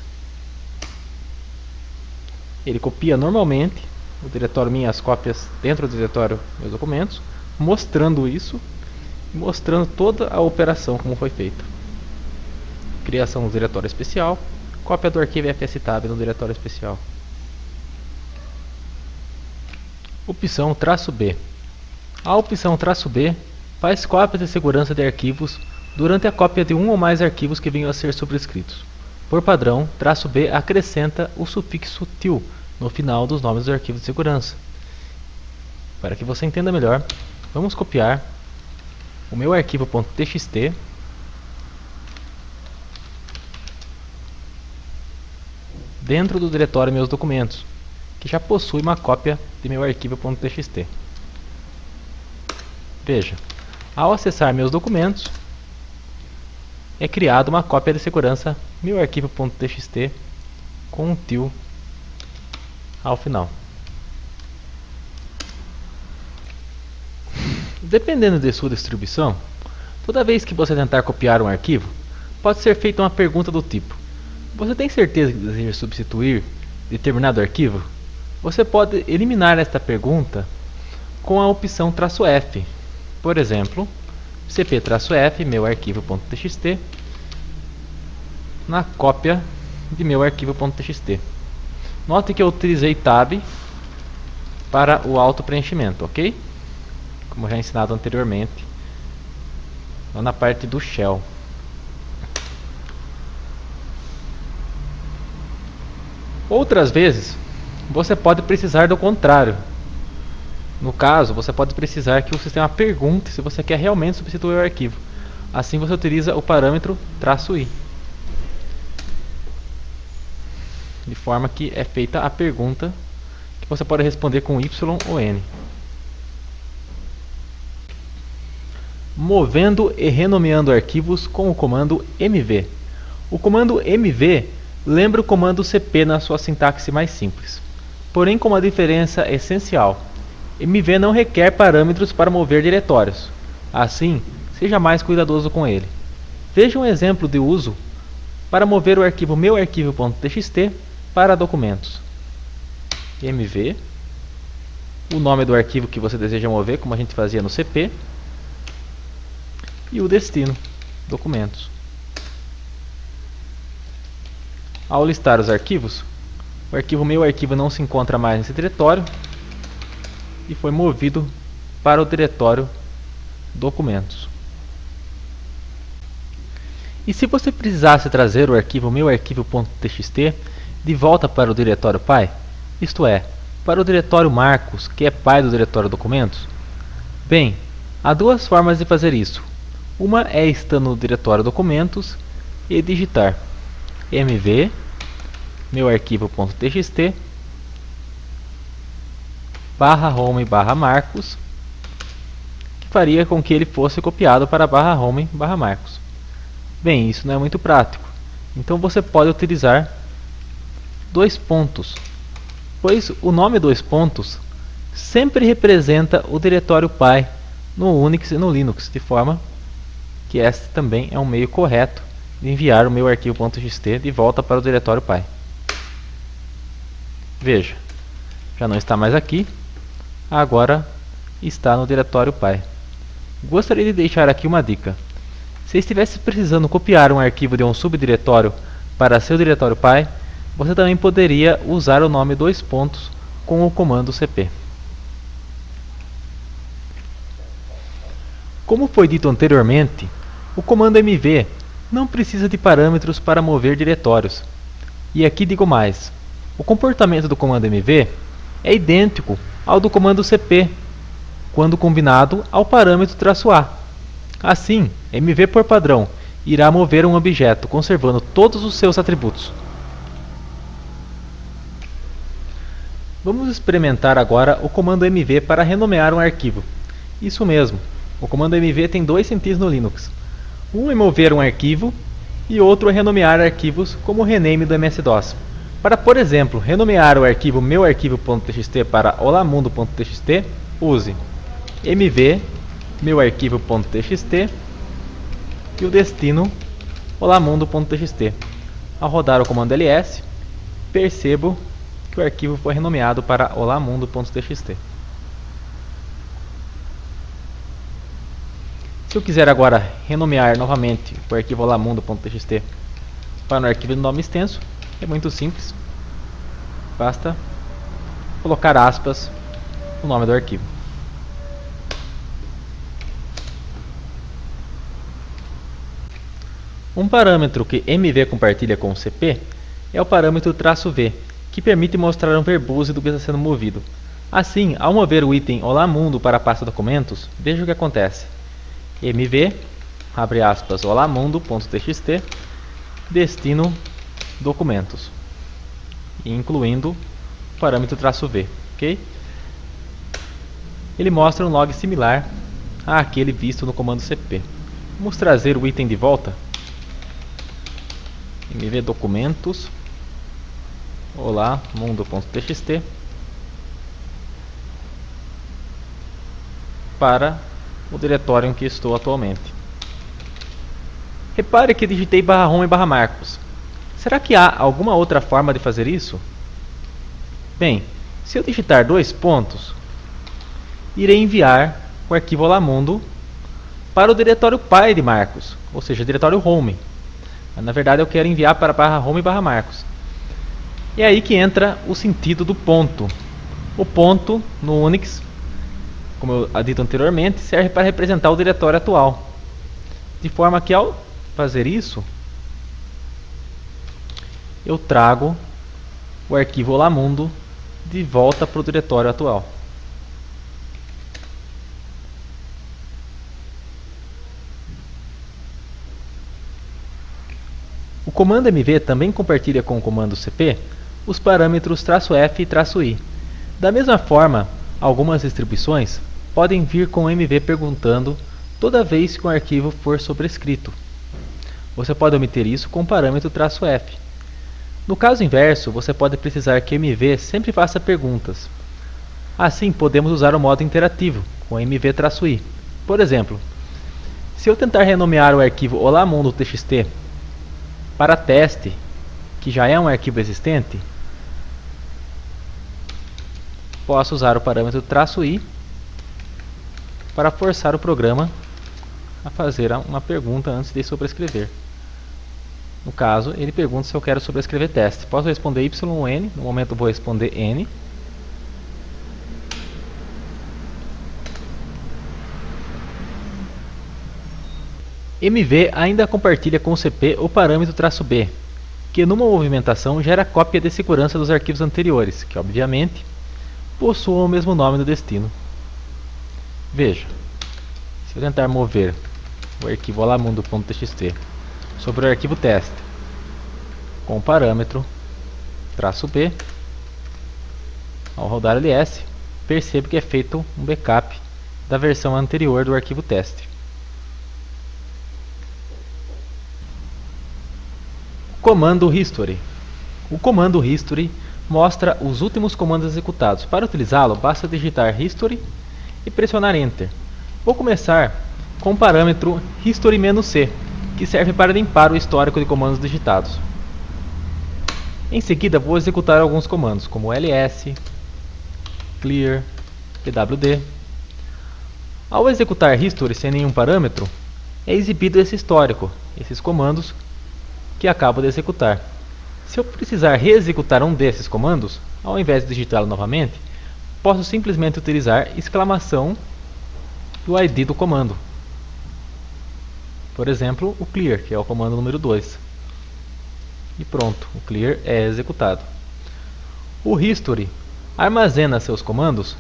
A: Ele copia normalmente o diretório Minhas Cópias dentro do diretório Meus Documentos, mostrando isso e mostrando toda a operação como foi feita. Criação do diretório especial, cópia do arquivo fstab no diretório especial. Opção "-b". A opção "-b" faz cópias de segurança de arquivos durante a cópia de um ou mais arquivos que venham a ser subscritos. Por padrão, "-b" acrescenta o sufixo "til" no final dos nomes dos arquivos de segurança. Para que você entenda melhor, vamos copiar o meu arquivo.txt dentro do diretório Meus Documentos, que já possui uma cópia de meu arquivo.txt. Veja, ao acessar meus documentos, é criada uma cópia de segurança meu arquivo.txt com um til ao final. Dependendo de sua distribuição, toda vez que você tentar copiar um arquivo, pode ser feita uma pergunta do tipo: você tem certeza que deseja substituir determinado arquivo? Você pode eliminar esta pergunta com a opção "-f". Por exemplo, cp-f meu arquivo.txt na cópia de meu arquivo.txt. Note que eu utilizei tab para o auto-preenchimento, ok? Como já ensinado anteriormente, na parte do shell. Outras vezes, você pode precisar do contrário. No caso, você pode precisar que o sistema pergunte se você quer realmente substituir o arquivo. Assim você utiliza o parâmetro "-i", de forma que é feita a pergunta, que você pode responder com y ou n. Movendo e renomeando arquivos com o comando "mv". O comando "mv" lembra o comando cp na sua sintaxe mais simples, porém com uma diferença essencial. MV não requer parâmetros para mover diretórios. Assim, seja mais cuidadoso com ele. Veja um exemplo de uso para mover o arquivo meu arquivo.txt para documentos. MV, o nome do arquivo que você deseja mover, como a gente fazia no CP, e o destino, documentos. Ao listar os arquivos, o arquivo meu arquivo não se encontra mais nesse diretório e foi movido para o diretório documentos. E se você precisasse trazer o arquivo meu arquivo.txt de volta para o diretório pai, isto é, para o diretório Marcos, que é pai do diretório documentos? Bem, há duas formas de fazer isso. Uma é estando no diretório documentos e digitar mv meu arquivo.txt /home/marcos, que faria com que ele fosse copiado para /home/marcos. Bem, isso não é muito prático. Então você pode utilizar dois pontos, pois o nome dois pontos sempre representa o diretório pai no Unix e no Linux, de forma que este também é um meio correto de enviar o meu arquivo.txt de volta para o diretório pai. Veja, já não está mais aqui, agora está no diretório pai. Gostaria de deixar aqui uma dica. Se estivesse precisando copiar um arquivo de um subdiretório para seu diretório pai, você também poderia usar o nome dois pontos com o comando cp. Como foi dito anteriormente, o comando mv não precisa de parâmetros para mover diretórios. E aqui digo mais, o comportamento do comando mv é idêntico ao do comando cp, quando combinado ao parâmetro "-a". Assim, mv por padrão irá mover um objeto conservando todos os seus atributos. Vamos experimentar agora o comando mv para renomear um arquivo. Isso mesmo, o comando mv tem dois sentidos no Linux. Um é mover um arquivo e outro é renomear arquivos como o rename do MS-DOS. Para, por exemplo, renomear o arquivo meuarquivo.txt para olamundo.txt, use mv meuarquivo.txt e o destino olamundo.txt. Ao rodar o comando ls, percebo que o arquivo foi renomeado para olamundo.txt. Se eu quiser agora renomear novamente o arquivo olamundo.txt para um arquivo de nome extenso, é muito simples. Basta colocar aspas no nome do arquivo. Um parâmetro que mv compartilha com o cp é o parâmetro "-v", que permite mostrar um verbose do que está sendo movido. Assim, ao mover o item olamundo para a pasta documentos, veja o que acontece. mv, abre aspas, olamundo.txt, destino documentos, incluindo o parâmetro "-v", ok? Ele mostra um log similar àquele visto no comando cp. Vamos trazer o item de volta. mv documentos, olamundo.txt, para o diretório em que estou atualmente. Repare que digitei /home e /marcos. Será que há alguma outra forma de fazer isso? Bem, se eu digitar dois pontos, irei enviar o arquivo olamundo para o diretório pai de Marcos, ou seja, o diretório home. Mas, na verdade, eu quero enviar para /home e /marcos. É aí que entra o sentido do ponto. O ponto, no Unix, como eu dito anteriormente, serve para representar o diretório atual. De forma que, ao fazer isso, eu trago o arquivo olamundo de volta para o diretório atual. O comando mv também compartilha com o comando cp os parâmetros "-f" e "-i". Da mesma forma, algumas distribuições podem vir com mv perguntando toda vez que um arquivo for sobrescrito. Você pode omitir isso com o parâmetro "-f". No caso inverso, você pode precisar que mv sempre faça perguntas. Assim, podemos usar o modo interativo, com mv-i. Por exemplo, se eu tentar renomear o arquivo olamundo.txt para teste, que já é um arquivo existente, posso usar o parâmetro "-i para forçar o programa a fazer uma pergunta antes de sobrescrever. No caso, ele pergunta se eu quero sobrescrever teste. Posso responder y ou n, no momento eu vou responder n. mv ainda compartilha com o cp o parâmetro "-b", que numa movimentação gera cópia de segurança dos arquivos anteriores, que obviamente possuam o mesmo nome do destino. Veja, se eu tentar mover o arquivo olamundo.txt sobre o arquivo teste com o parâmetro "-b, ao rodar ls, percebo que é feito um backup da versão anterior do arquivo teste. Comando history. O comando history mostra os últimos comandos executados. Para utilizá-lo, basta digitar history e pressionar enter. Vou começar com o parâmetro history-c, que serve para limpar o histórico de comandos digitados. Em seguida, vou executar alguns comandos, como ls, clear, pwd. Ao executar history sem nenhum parâmetro, é exibido esse histórico, esses comandos que acabo de executar. Se eu precisar reexecutar um desses comandos, ao invés de digitá-lo novamente, posso simplesmente utilizar exclamação e o ID do comando. Por exemplo, o clear, que é o comando número 2. E pronto, o clear é executado. O history armazena seus comandos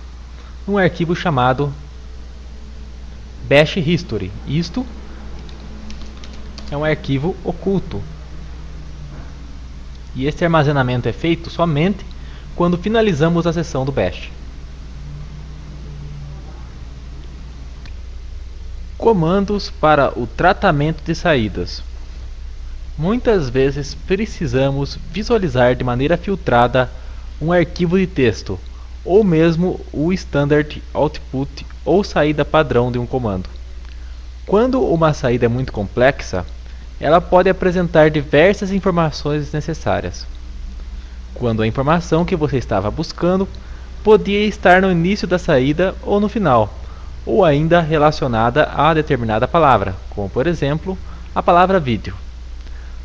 A: num arquivo chamado bash history. Isto é um arquivo oculto. E este armazenamento é feito somente quando finalizamos a sessão do bash. Comandos para o tratamento de saídas. Muitas vezes precisamos visualizar de maneira filtrada um arquivo de texto, ou mesmo o standard output ou saída padrão de um comando. Quando uma saída é muito complexa, ela pode apresentar diversas informações necessárias. Quando a informação que você estava buscando podia estar no início da saída ou no final, ou ainda relacionada a determinada palavra, como por exemplo, a palavra vídeo.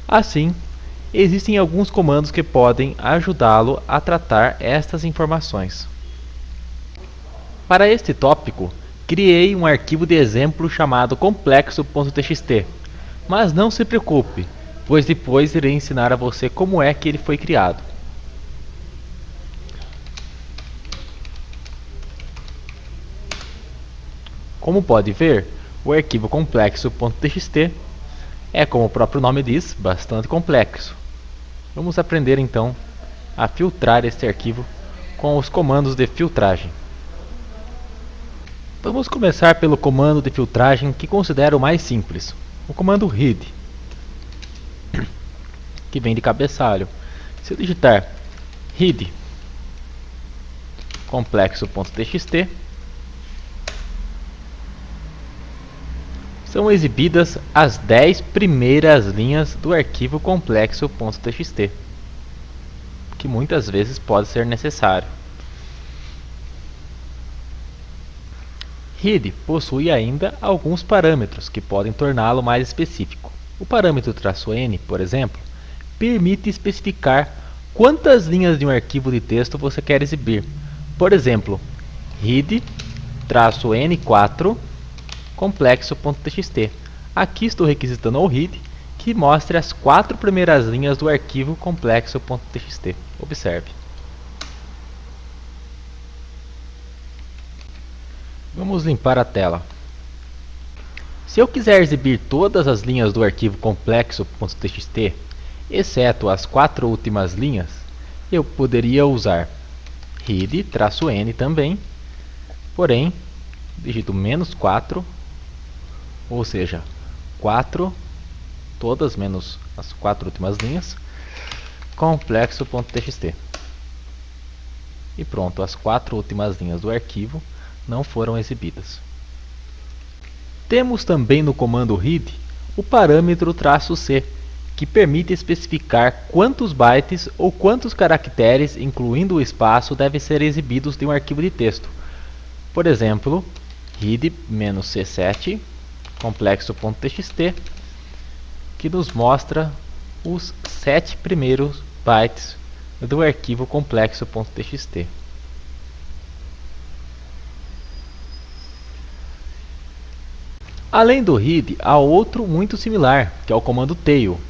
A: Assim, existem alguns comandos que podem ajudá-lo a tratar estas informações. Para este tópico, criei um arquivo de exemplo chamado complexo.txt, mas não se preocupe, pois depois irei ensinar a você como é que ele foi criado. Como pode ver, o arquivo complexo.txt é, como o próprio nome diz, bastante complexo. Vamos aprender então a filtrar este arquivo com os comandos de filtragem. Vamos começar pelo comando de filtragem que considero o mais simples, o comando read, que vem de cabeçalho. Se eu digitar read complexo.txt, são exibidas as 10 primeiras linhas do arquivo complexo.txt, que muitas vezes pode ser necessário. Read possui ainda alguns parâmetros que podem torná-lo mais específico. O parâmetro "-n", por exemplo, permite especificar quantas linhas de um arquivo de texto você quer exibir. Por exemplo, read-n4 complexo.txt. Aqui estou requisitando ao read que mostre as 4 primeiras linhas do arquivo complexo.txt. Observe. Vamos limpar a tela. Se eu quiser exibir todas as linhas do arquivo complexo.txt, exceto as 4 últimas linhas, eu poderia usar read-n também, porém, digito -4, ou seja, 4, todas menos as 4 últimas linhas, complexo.txt. E pronto, as 4 últimas linhas do arquivo não foram exibidas. Temos também no comando read o parâmetro "-c", que permite especificar quantos bytes ou quantos caracteres, incluindo o espaço, devem ser exibidos de um arquivo de texto. Por exemplo, read-c7 complexo.txt, que nos mostra os 7 primeiros bytes do arquivo complexo.txt. Além do read, há outro muito similar, que é o comando tail,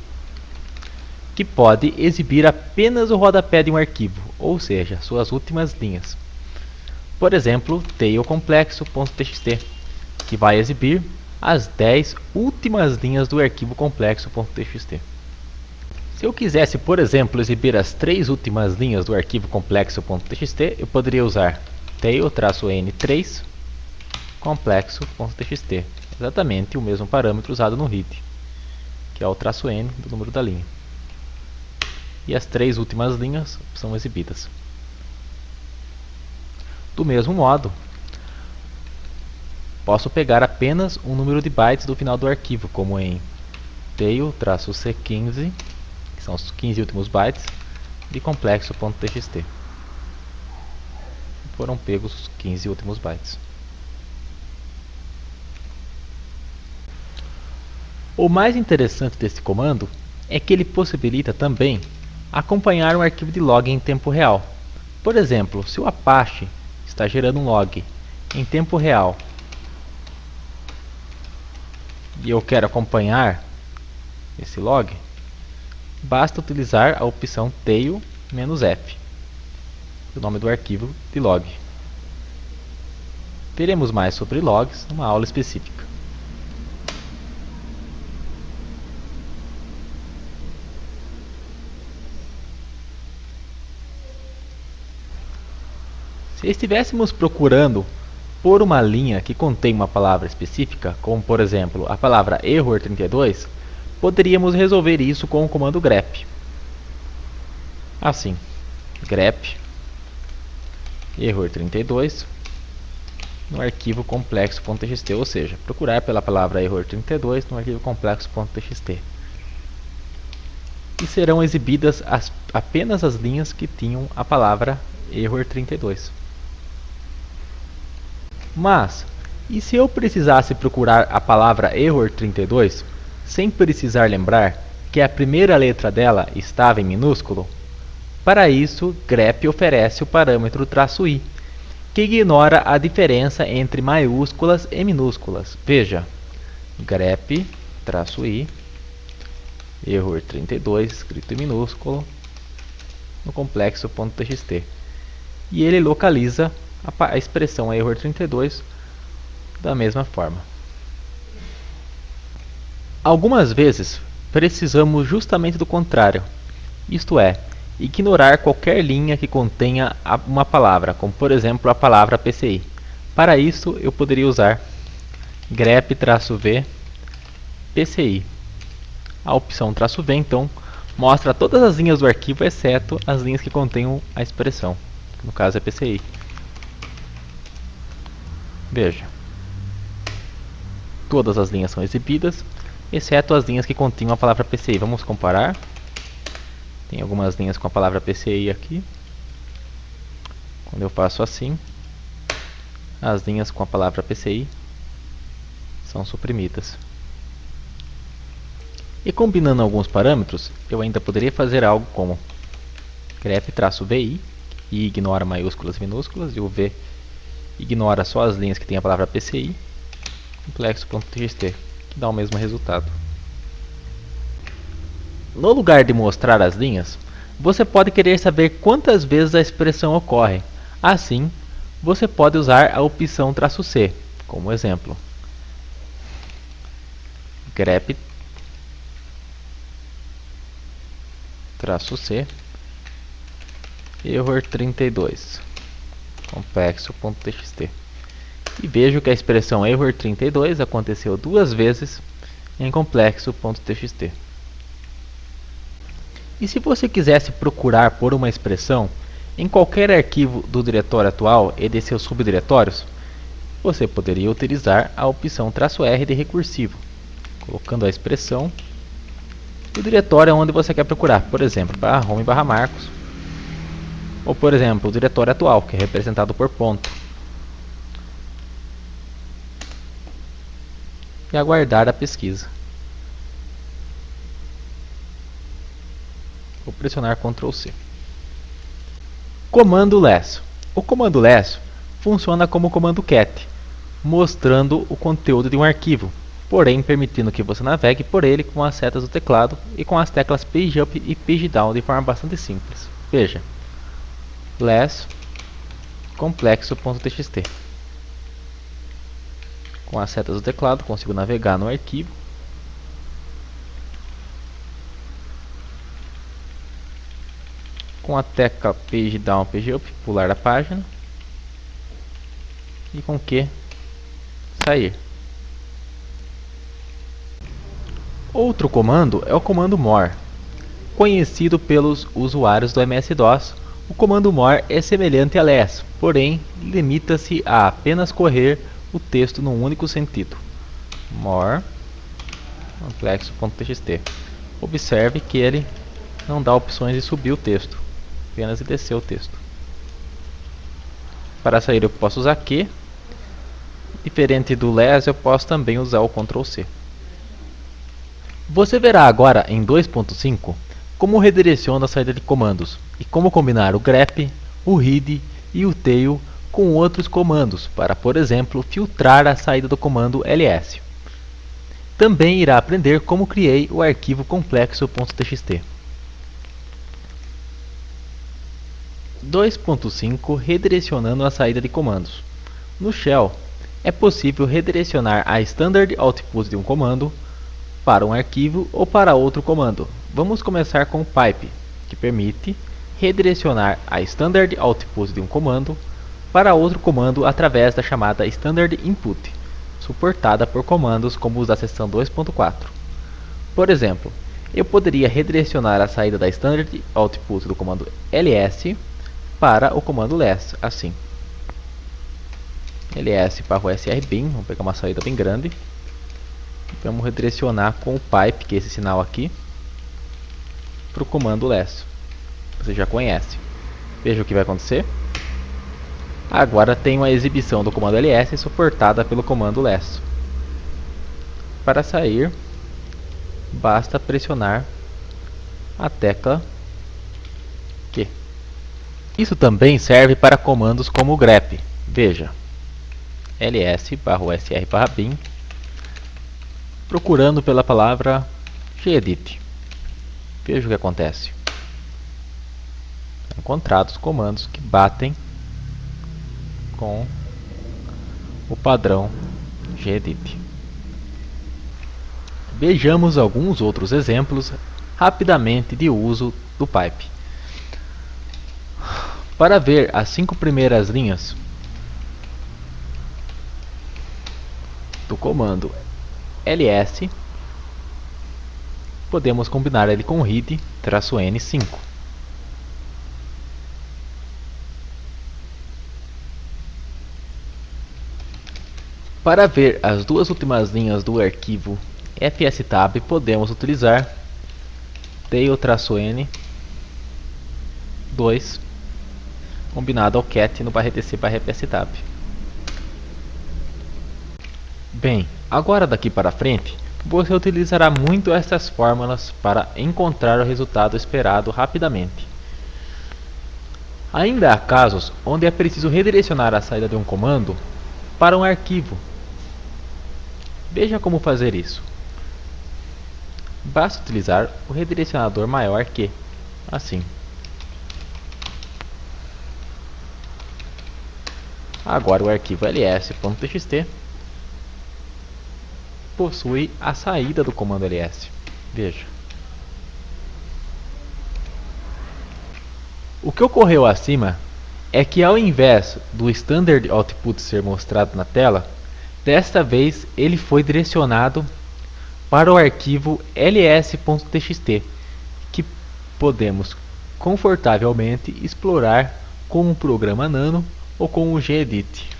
A: que pode exibir apenas o rodapé de um arquivo, ou seja, suas últimas linhas. Por exemplo, tail complexo.txt, que vai exibir as 10 últimas linhas do arquivo complexo.txt. Se eu quisesse, por exemplo, exibir as 3 últimas linhas do arquivo complexo.txt, eu poderia usar tail-n3 complexo.txt, exatamente o mesmo parâmetro usado no read, que é o "-n" do número da linha. E as 3 últimas linhas são exibidas. Do mesmo modo, posso pegar apenas um número de bytes do final do arquivo, como em tail-c15, que são os 15 últimos bytes, de complexo.txt. Foram pegos os 15 últimos bytes. O mais interessante desse comando é que ele possibilita também acompanhar um arquivo de log em tempo real. Por exemplo, se o Apache está gerando um log em tempo real e eu quero acompanhar esse log, basta utilizar a opção tail-f, o nome do arquivo de log. Veremos mais sobre logs numa aula específica. Se estivéssemos procurando por uma linha que contém uma palavra específica, como por exemplo a palavra error32, poderíamos resolver isso com o comando grep. Assim, grep error32 no arquivo complexo.txt, ou seja, procurar pela palavra error32 no arquivo complexo.txt. E serão exibidas apenas as linhas que tinham a palavra error32. Mas, e se eu precisasse procurar a palavra error32 sem precisar lembrar que a primeira letra dela estava em minúsculo? Para isso, grep oferece o parâmetro "-i", que ignora a diferença entre maiúsculas e minúsculas. Veja, grep "-i", error32 escrito em minúsculo no complexo.txt. E ele localiza a expressão error32 da mesma forma. Algumas vezes precisamos justamente do contrário, isto é, ignorar qualquer linha que contenha uma palavra, como por exemplo a palavra PCI. Para isso eu poderia usar grep-v PCI. A opção "-v então mostra todas as linhas do arquivo exceto as linhas que contenham a expressão, que no caso é PCI. Veja, todas as linhas são exibidas, exceto as linhas que continham a palavra PCI. Vamos comparar. Tem algumas linhas com a palavra PCI aqui. Quando eu faço assim, as linhas com a palavra PCI são suprimidas. E combinando alguns parâmetros, eu ainda poderia fazer algo como grep-vi, e ignora maiúsculas e minúsculas, e o v ignora só as linhas que têm a palavra PCI, complexo.txt, que dá o mesmo resultado. No lugar de mostrar as linhas, você pode querer saber quantas vezes a expressão ocorre. Assim, você pode usar a opção "-c, como exemplo. grep-c error32 complexo.txt. E vejo que a expressão error32 aconteceu duas vezes em complexo.txt. E se você quisesse procurar por uma expressão em qualquer arquivo do diretório atual e de seus subdiretórios, você poderia utilizar a opção "-r de recursivo, colocando a expressão no diretório onde você quer procurar, por exemplo, /home/marcos, ou por exemplo, o diretório atual, que é representado por ponto. E aguardar a pesquisa. Vou pressionar Ctrl C. Comando less. O comando less funciona como o comando cat, mostrando o conteúdo de um arquivo, porém permitindo que você navegue por ele com as setas do teclado e com as teclas page up e page down de forma bastante simples. Veja, less complexo.txt. Com as setas do teclado consigo navegar no arquivo. Com a tecla page down, page up, pular a página. E com Q, sair. Outro comando é o comando more. Conhecido pelos usuários do MS-DOS, o comando more é semelhante a less, porém limita-se a apenas correr o texto num único sentido. More complexo.txt. Observe que ele não dá opções de subir o texto, apenas de descer o texto. Para sair eu posso usar Q. Diferente do less, eu posso também usar o Ctrl C. Você verá agora em 2.5 como redireciono a saída de comandos e como combinar o grep, o read e o tail com outros comandos para, por exemplo, filtrar a saída do comando ls. Também irá aprender como criei o arquivo complexo.txt. 2.5 Redirecionando a saída de comandos. No Shell, é possível redirecionar a standard output de um comando para um arquivo ou para outro comando. Vamos começar com o pipe, que permite redirecionar a standard output de um comando para outro comando através da chamada standard input, suportada por comandos como os da seção 2.4. Por exemplo, eu poderia redirecionar a saída da standard output do comando ls para o comando less, assim. ls para o srbin, vamos pegar uma saída bem grande. Vamos redirecionar com o pipe, que é esse sinal aqui, para o comando less. Você já conhece. Veja o que vai acontecer. Agora tem uma exibição do comando ls suportada pelo comando less. Para sair, basta pressionar a tecla Q. Isso também serve para comandos como o grep. Veja, ls/sr/bin, procurando pela palavra gedit. Veja o que acontece. Encontrados comandos que batem com o padrão gedit. Vejamos alguns outros exemplos rapidamente de uso do pipe. Para ver as 5 primeiras linhas do comando ls, podemos combinar ele com o read-n5. Para ver as duas últimas linhas do arquivo fstab, podemos utilizar tail-n2 combinado ao cat no /tc/fstab. Bem, agora daqui para frente, você utilizará muito essas fórmulas para encontrar o resultado esperado rapidamente. Ainda há casos onde é preciso redirecionar a saída de um comando para um arquivo. Veja como fazer isso. Basta utilizar o redirecionador maior que, assim. Agora o arquivo ls.txt possui a saída do comando ls. Veja. O que ocorreu acima é que, ao invés do standard output ser mostrado na tela, desta vez ele foi direcionado para o arquivo ls.txt, que podemos confortavelmente explorar com o programa Nano ou com o gedit.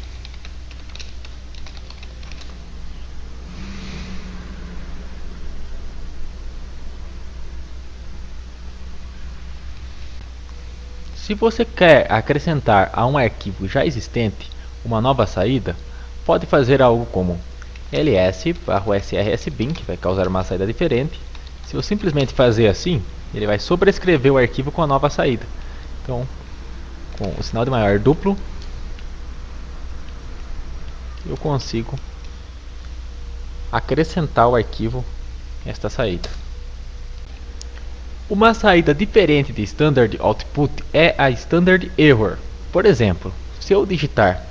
A: Se você quer acrescentar a um arquivo já existente uma nova saída, pode fazer algo como ls/srsbin, que vai causar uma saída diferente. Se eu simplesmente fazer assim, ele vai sobrescrever o arquivo com a nova saída. Então, com o sinal de maior duplo, eu consigo acrescentar ao arquivo esta saída. Uma saída diferente de standard output é a standard error. Por exemplo, se eu digitar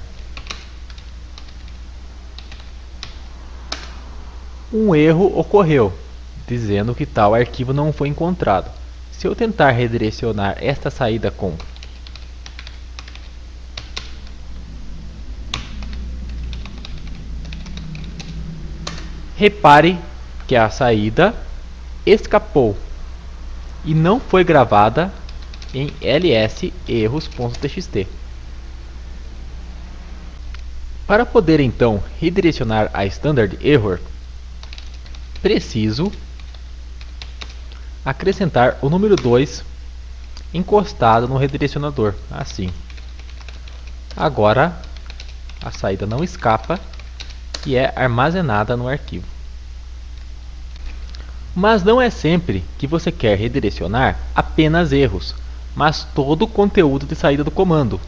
A: um erro ocorreu, dizendo que tal arquivo não foi encontrado. Se eu tentar redirecionar esta saída com repare que a saída escapou e não foi gravada em ls-erros.txt. Para poder então redirecionar a standard error, preciso acrescentar o número 2 encostado no redirecionador, assim. Agora a saída não escapa e é armazenada no arquivo. Mas não é sempre que você quer redirecionar apenas erros, mas todo o conteúdo de saída do comando,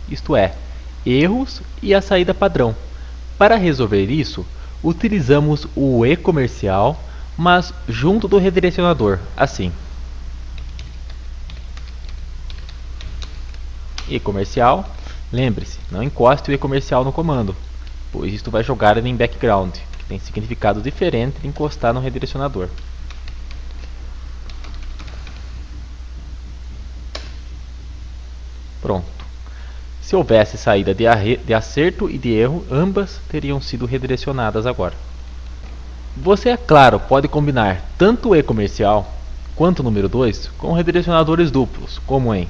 A: isto é, erros e a saída padrão. Para resolver isso, utilizamos o e-comercial, mas junto do redirecionador, assim. E-comercial, lembre-se, não encoste o e-comercial no comando, pois isto vai jogar ele em background, que tem significado diferente de encostar no redirecionador. Pronto. Se houvesse saída de acerto e de erro, ambas teriam sido redirecionadas agora. Você, é claro, pode combinar tanto o e-comercial quanto o número 2 com redirecionadores duplos, como em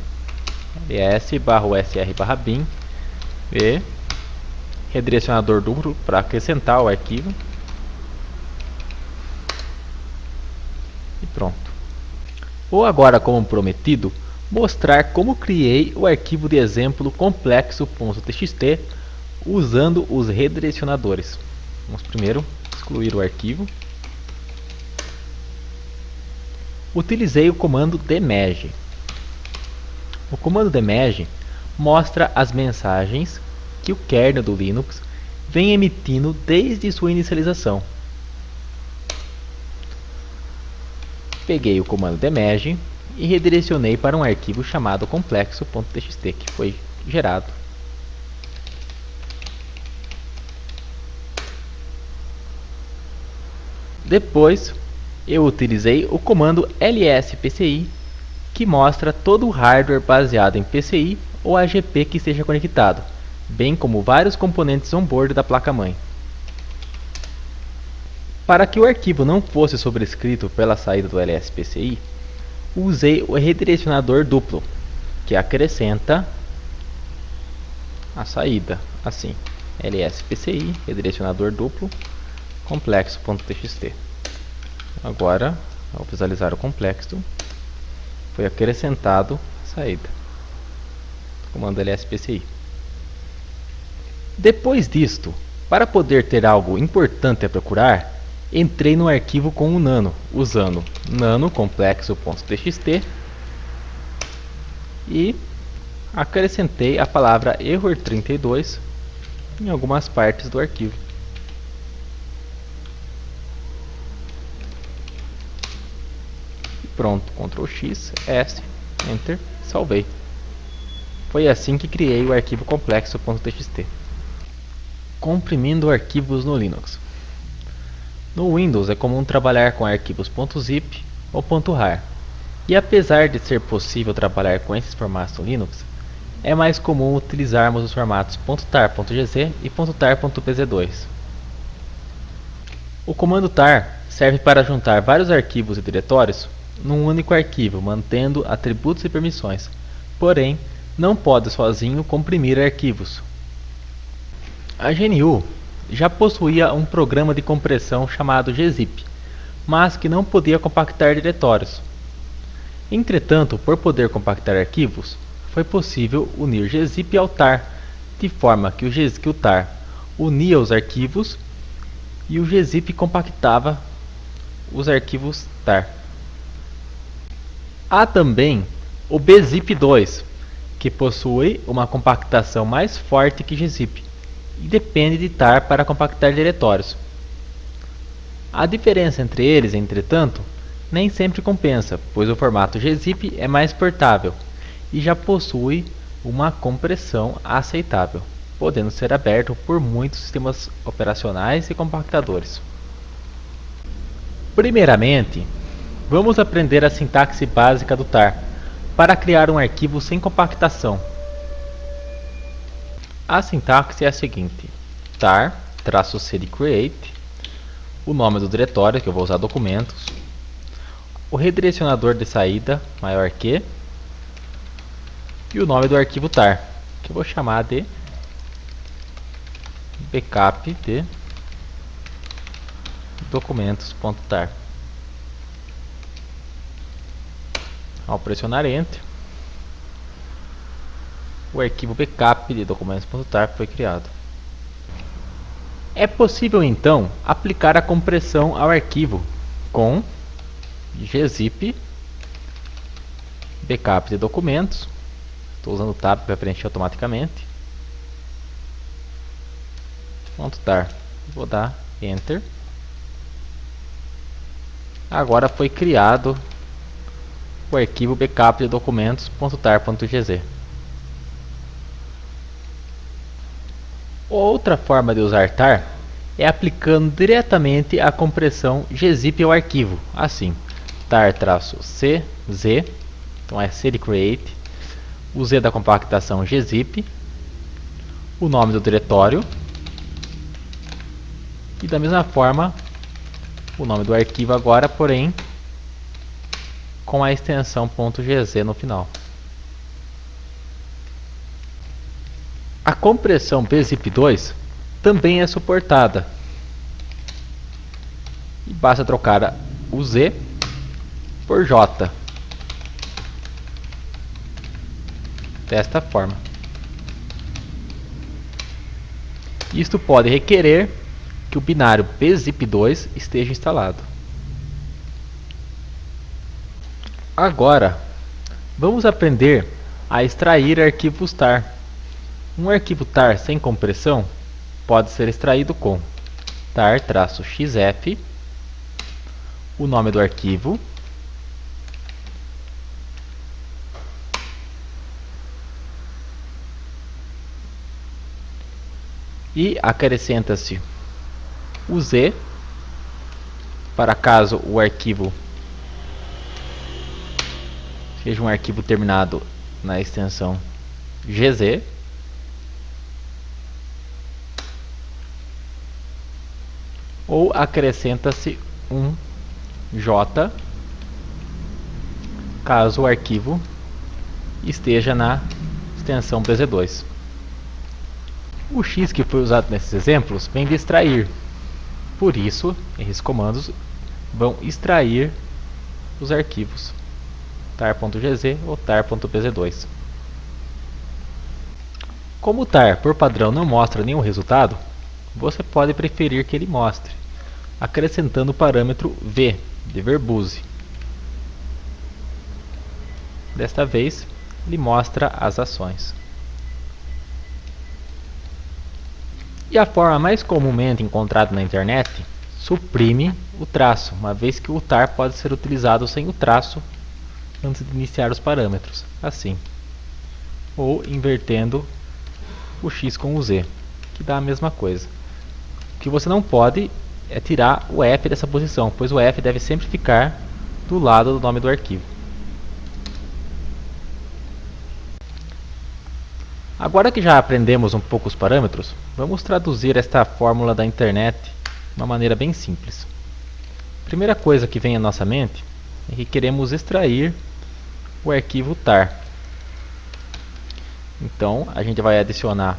A: ls/usr/bin e redirecionador duplo para acrescentar o arquivo. E pronto. Ou agora, como prometido, mostrar como criei o arquivo de exemplo complexo.txt usando os redirecionadores. Vamos primeiro excluir o arquivo. Utilizei o comando dmeg. O comando dmeg mostra as mensagens que o kernel do Linux vem emitindo desde sua inicialização. Peguei o comando dmeg e redirecionei para um arquivo chamado complexo.txt, que foi gerado. Depois, eu utilizei o comando lspci, que mostra todo o hardware baseado em PCI ou AGP que esteja conectado, bem como vários componentes on-board da placa-mãe. Para que o arquivo não fosse sobrescrito pela saída do lspci, usei o redirecionador duplo, que acrescenta a saída, assim, lspci, redirecionador duplo, complexo.txt. Agora, ao visualizar o complexo, foi acrescentado a saída, comando lspci. Depois disto, para poder ter algo importante a procurar, entrei no arquivo com o nano, usando nano complexo.txt e acrescentei a palavra error32 em algumas partes do arquivo. E pronto, Ctrl X, S, Enter, salvei. Foi assim que criei o arquivo complexo.txt. Comprimindo arquivos no Linux. No Windows é comum trabalhar com arquivos .zip ou .rar, e apesar de ser possível trabalhar com esses formatos no Linux, é mais comum utilizarmos os formatos .tar.gz e .tar.bz2. O comando tar serve para juntar vários arquivos e diretórios num único arquivo, mantendo atributos e permissões, porém não pode sozinho comprimir arquivos. A GNU já possuía um programa de compressão chamado gzip, mas que não podia compactar diretórios. Entretanto, por poder compactar arquivos, foi possível unir gzip ao tar, de forma que o tar unia os arquivos e o gzip compactava os arquivos tar. Há também o bzip2, que possui uma compactação mais forte que gzip e depende de tar para compactar diretórios. A diferença entre eles, entretanto, nem sempre compensa, pois o formato gzip é mais portável e já possui uma compressão aceitável, podendo ser aberto por muitos sistemas operacionais e compactadores. Primeiramente, vamos aprender a sintaxe básica do tar para criar um arquivo sem compactação. A sintaxe é a seguinte: tar-c de create, o nome do diretório, que eu vou usar documentos, o redirecionador de saída, maior que, e o nome do arquivo tar, que eu vou chamar de backup de documentos.tar. Ao pressionar Enter, o arquivo backup de documentos.tar foi criado. É possível então aplicar a compressão ao arquivo com gzip backup de documentos. Estou usando o tab para preencher automaticamente. .tar. Vou dar enter. Agora foi criado o arquivo backup de documentos.tar.gz. Outra forma de usar tar é aplicando diretamente a compressão gzip ao arquivo, assim, tar-cz, então é cd create, o z da compactação gzip, o nome do diretório e da mesma forma o nome do arquivo agora, porém com a extensão .gz no final. A compressão bzip2 também é suportada e basta trocar o z por j desta forma. Isto pode requerer que o binário bzip2 esteja instalado. Agora vamos aprender a extrair arquivos tar. Um arquivo tar sem compressão pode ser extraído com tar-xf, o nome do arquivo, e acrescenta-se o z para caso o arquivo seja um arquivo terminado na extensão gz, ou acrescenta-se um j caso o arquivo esteja na extensão bz2. O x que foi usado nesses exemplos vem de extrair, por isso esses comandos vão extrair os arquivos tar.gz ou tar.bz2. Como o tar por padrão não mostra nenhum resultado, você pode preferir que ele mostre, acrescentando o parâmetro v de verbose. Desta vez, ele mostra as ações. E a forma mais comumente encontrada na internet suprime o traço, uma vez que o tar pode ser utilizado sem o traço antes de iniciar os parâmetros, assim, ou invertendo o x com o z, que dá a mesma coisa. O que você não pode é tirar o f dessa posição, pois o f deve sempre ficar do lado do nome do arquivo. Agora que já aprendemos um pouco os parâmetros, vamos traduzir esta fórmula da internet de uma maneira bem simples. A primeira coisa que vem à nossa mente é que queremos extrair o arquivo tar. Então, a gente vai adicionar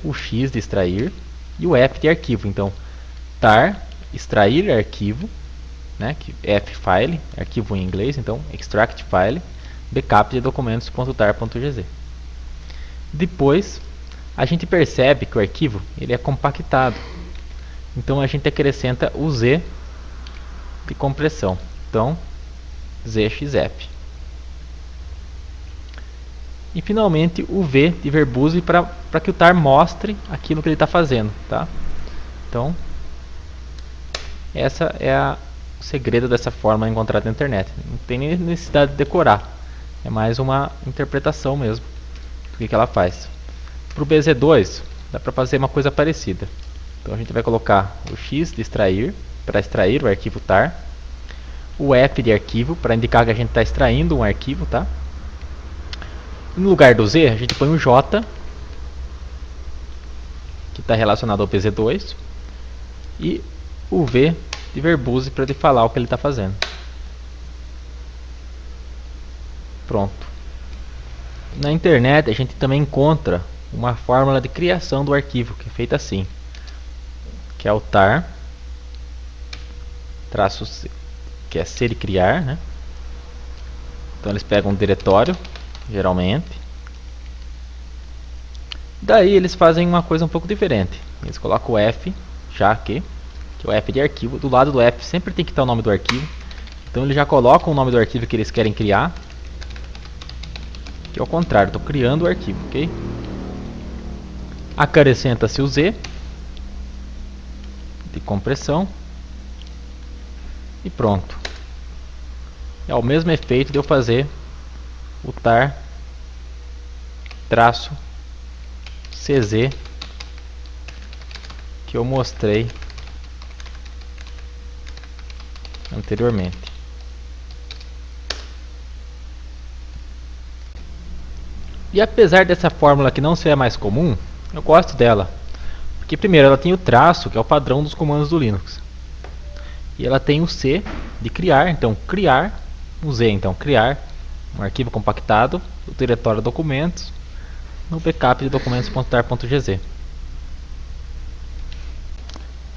A: o x de extrair e o f de arquivo. Então, tar extrair arquivo, né, que f file, arquivo em inglês, então extract file, backup de documentos.tar.gz. Depois, a gente percebe que o arquivo ele é compactado. Então a gente acrescenta o z de compressão. Então, zxf. E finalmente o v de verbose para que o tar mostre aquilo que ele está fazendo. Tá? Então, essa é o segredo dessa forma encontrada na internet. Não tem nem necessidade de decorar. É mais uma interpretação mesmo do que ela faz. Para o BZ2, dá para fazer uma coisa parecida. Então a gente vai colocar o x de extrair, para extrair o arquivo tar, o f de arquivo, para indicar que a gente está extraindo um arquivo, tá? No lugar do z, a gente põe o j, que está relacionado ao BZ2, e o v de verbose para ele falar o que ele está fazendo. Pronto. Na internet a gente também encontra uma fórmula de criação do arquivo, que é feita assim, que é o tar, traço C, que é ser e criar, né? Então eles pegam um diretório, geralmente, daí eles fazem uma coisa um pouco diferente. Eles colocam o F, já que é o F de arquivo, do lado do F sempre tem que estar o nome do arquivo, Então ele já coloca o nome do arquivo que eles querem criar. Que é o contrário, estou criando o arquivo, ok? Acrescenta-se o Z de compressão e pronto. É o mesmo efeito de eu fazer o tar traço CZ que eu mostrei anteriormente. E apesar dessa fórmula que não ser a mais comum, eu gosto dela. Porque primeiro ela tem o traço, que é o padrão dos comandos do Linux. E ela tem o C de criar, então criar, um Z, então criar um arquivo compactado do diretório documentos no backup de documentos.tar.gz.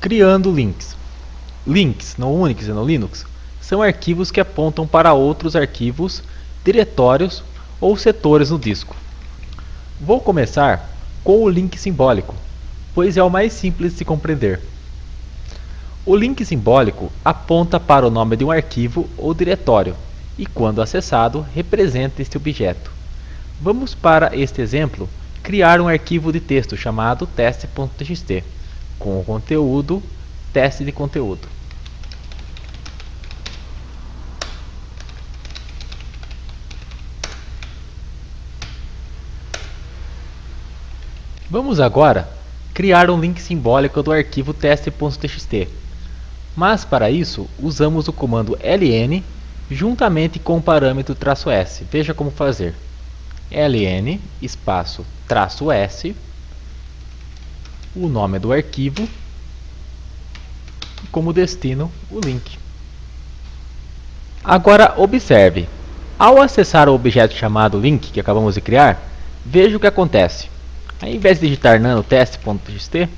A: Criando links. Links no Unix e no Linux são arquivos que apontam para outros arquivos, diretórios ou setores no disco. Vou começar com o link simbólico, pois é o mais simples de se compreender. O link simbólico aponta para o nome de um arquivo ou diretório e, quando acessado, representa este objeto. Vamos, para este exemplo, criar um arquivo de texto chamado teste.txt, com o conteúdo teste de conteúdo. Vamos agora criar um link simbólico do arquivo teste.txt, mas para isso usamos o comando ln juntamente com o parâmetro "-s". Veja como fazer. ln espaço "-s", o nome do arquivo e como destino o link. Agora observe, ao acessar o objeto chamado link que acabamos de criar, veja o que acontece. Ao invés de digitar nanotest.txt,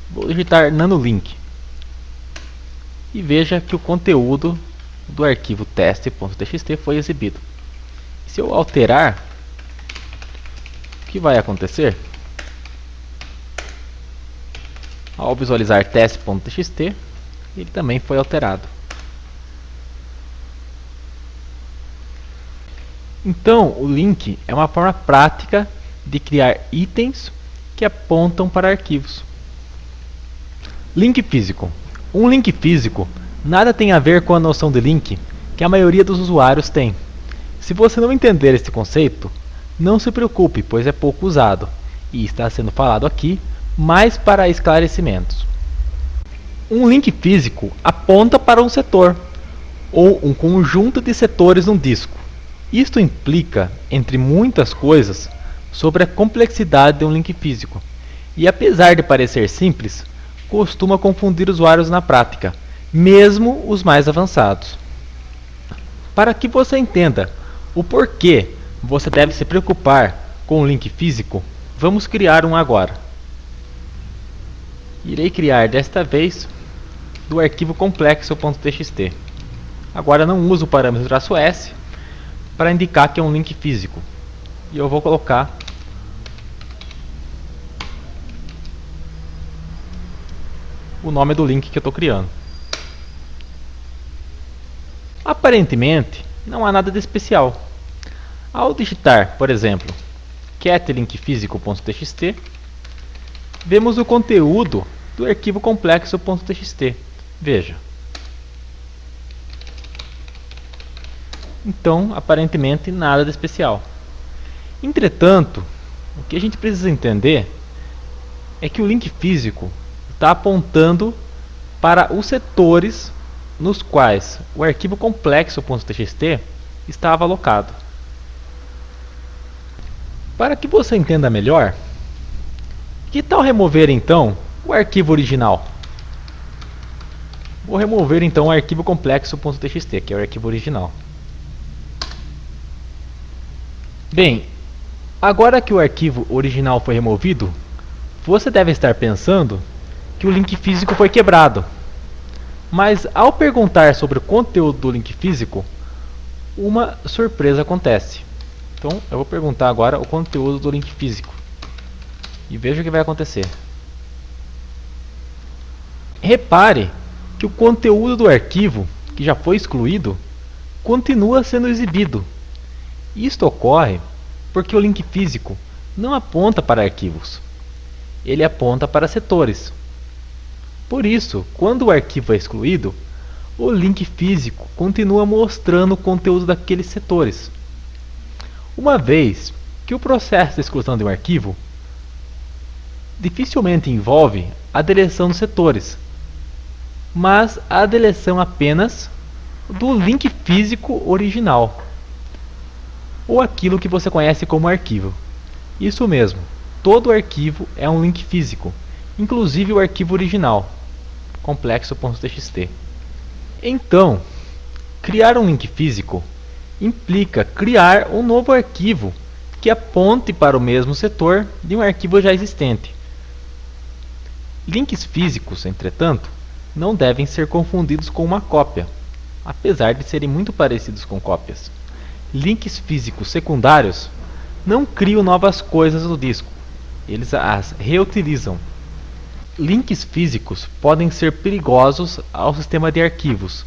A: vou digitar nanolink. E veja que o conteúdo do arquivo teste.txt foi exibido. Se eu alterar, o que vai acontecer? Ao visualizar teste.txt, ele também foi alterado. Então, o link é uma forma prática de criar itens que apontam para arquivos. Link físico. Um link físico nada tem a ver com a noção de link que a maioria dos usuários tem. Se você não entender este conceito, não se preocupe, pois é pouco usado e está sendo falado aqui mais para esclarecimentos. Um link físico aponta para um setor ou um conjunto de setores num disco. Isto implica, entre muitas coisas, sobre a complexidade de um link físico. E apesar de parecer simples, costuma confundir usuários na prática, mesmo os mais avançados. Para que você entenda o porquê você deve se preocupar com o link físico, vamos criar um agora. Irei criar desta vez do arquivo complexo.txt. Agora não uso o parâmetro "-s para indicar que é um link físico. E eu vou colocar o nome do link que eu estou criando. Aparentemente, não há nada de especial. Ao digitar, por exemplo, getlinkfísico.txt, vemos o conteúdo do arquivo complexo.txt. Veja. Então, aparentemente, nada de especial. Entretanto, o que a gente precisa entender é que o link físico está apontando para os setores nos quais o arquivo complexo.txt estava alocado. Para que você entenda melhor, que tal remover então o arquivo original? Vou remover então o arquivo complexo.txt, que é o arquivo original. Bem, agora que o arquivo original foi removido, você deve estar pensando que o link físico foi quebrado. Mas ao perguntar sobre o conteúdo do link físico, uma surpresa acontece. Então eu vou perguntar agora o conteúdo do link físico. E veja o que vai acontecer. Repare que o conteúdo do arquivo, que já foi excluído, continua sendo exibido. Isto ocorre porque o link físico não aponta para arquivos, ele aponta para setores. Por isso, quando o arquivo é excluído, o link físico continua mostrando o conteúdo daqueles setores. Uma vez que o processo de exclusão de um arquivo dificilmente envolve a deleção dos setores, mas a deleção apenas do link físico original, ou aquilo que você conhece como arquivo. Isso mesmo, todo arquivo é um link físico, inclusive o arquivo original, complexo.txt. Então, criar um link físico implica criar um novo arquivo que aponte para o mesmo setor de um arquivo já existente. Links físicos, entretanto, não devem ser confundidos com uma cópia, apesar de serem muito parecidos com cópias. Links físicos secundários não criam novas coisas no disco, eles as reutilizam. Links físicos podem ser perigosos ao sistema de arquivos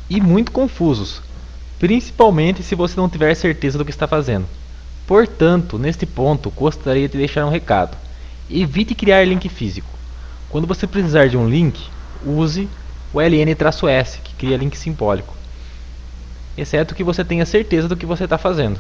A: e muito confusos, principalmente se você não tiver certeza do que está fazendo. Portanto, neste ponto, gostaria de deixar um recado. Evite criar link físico. Quando você precisar de um link, use o ln-s, que cria link simbólico, exceto que você tenha certeza do que você está fazendo.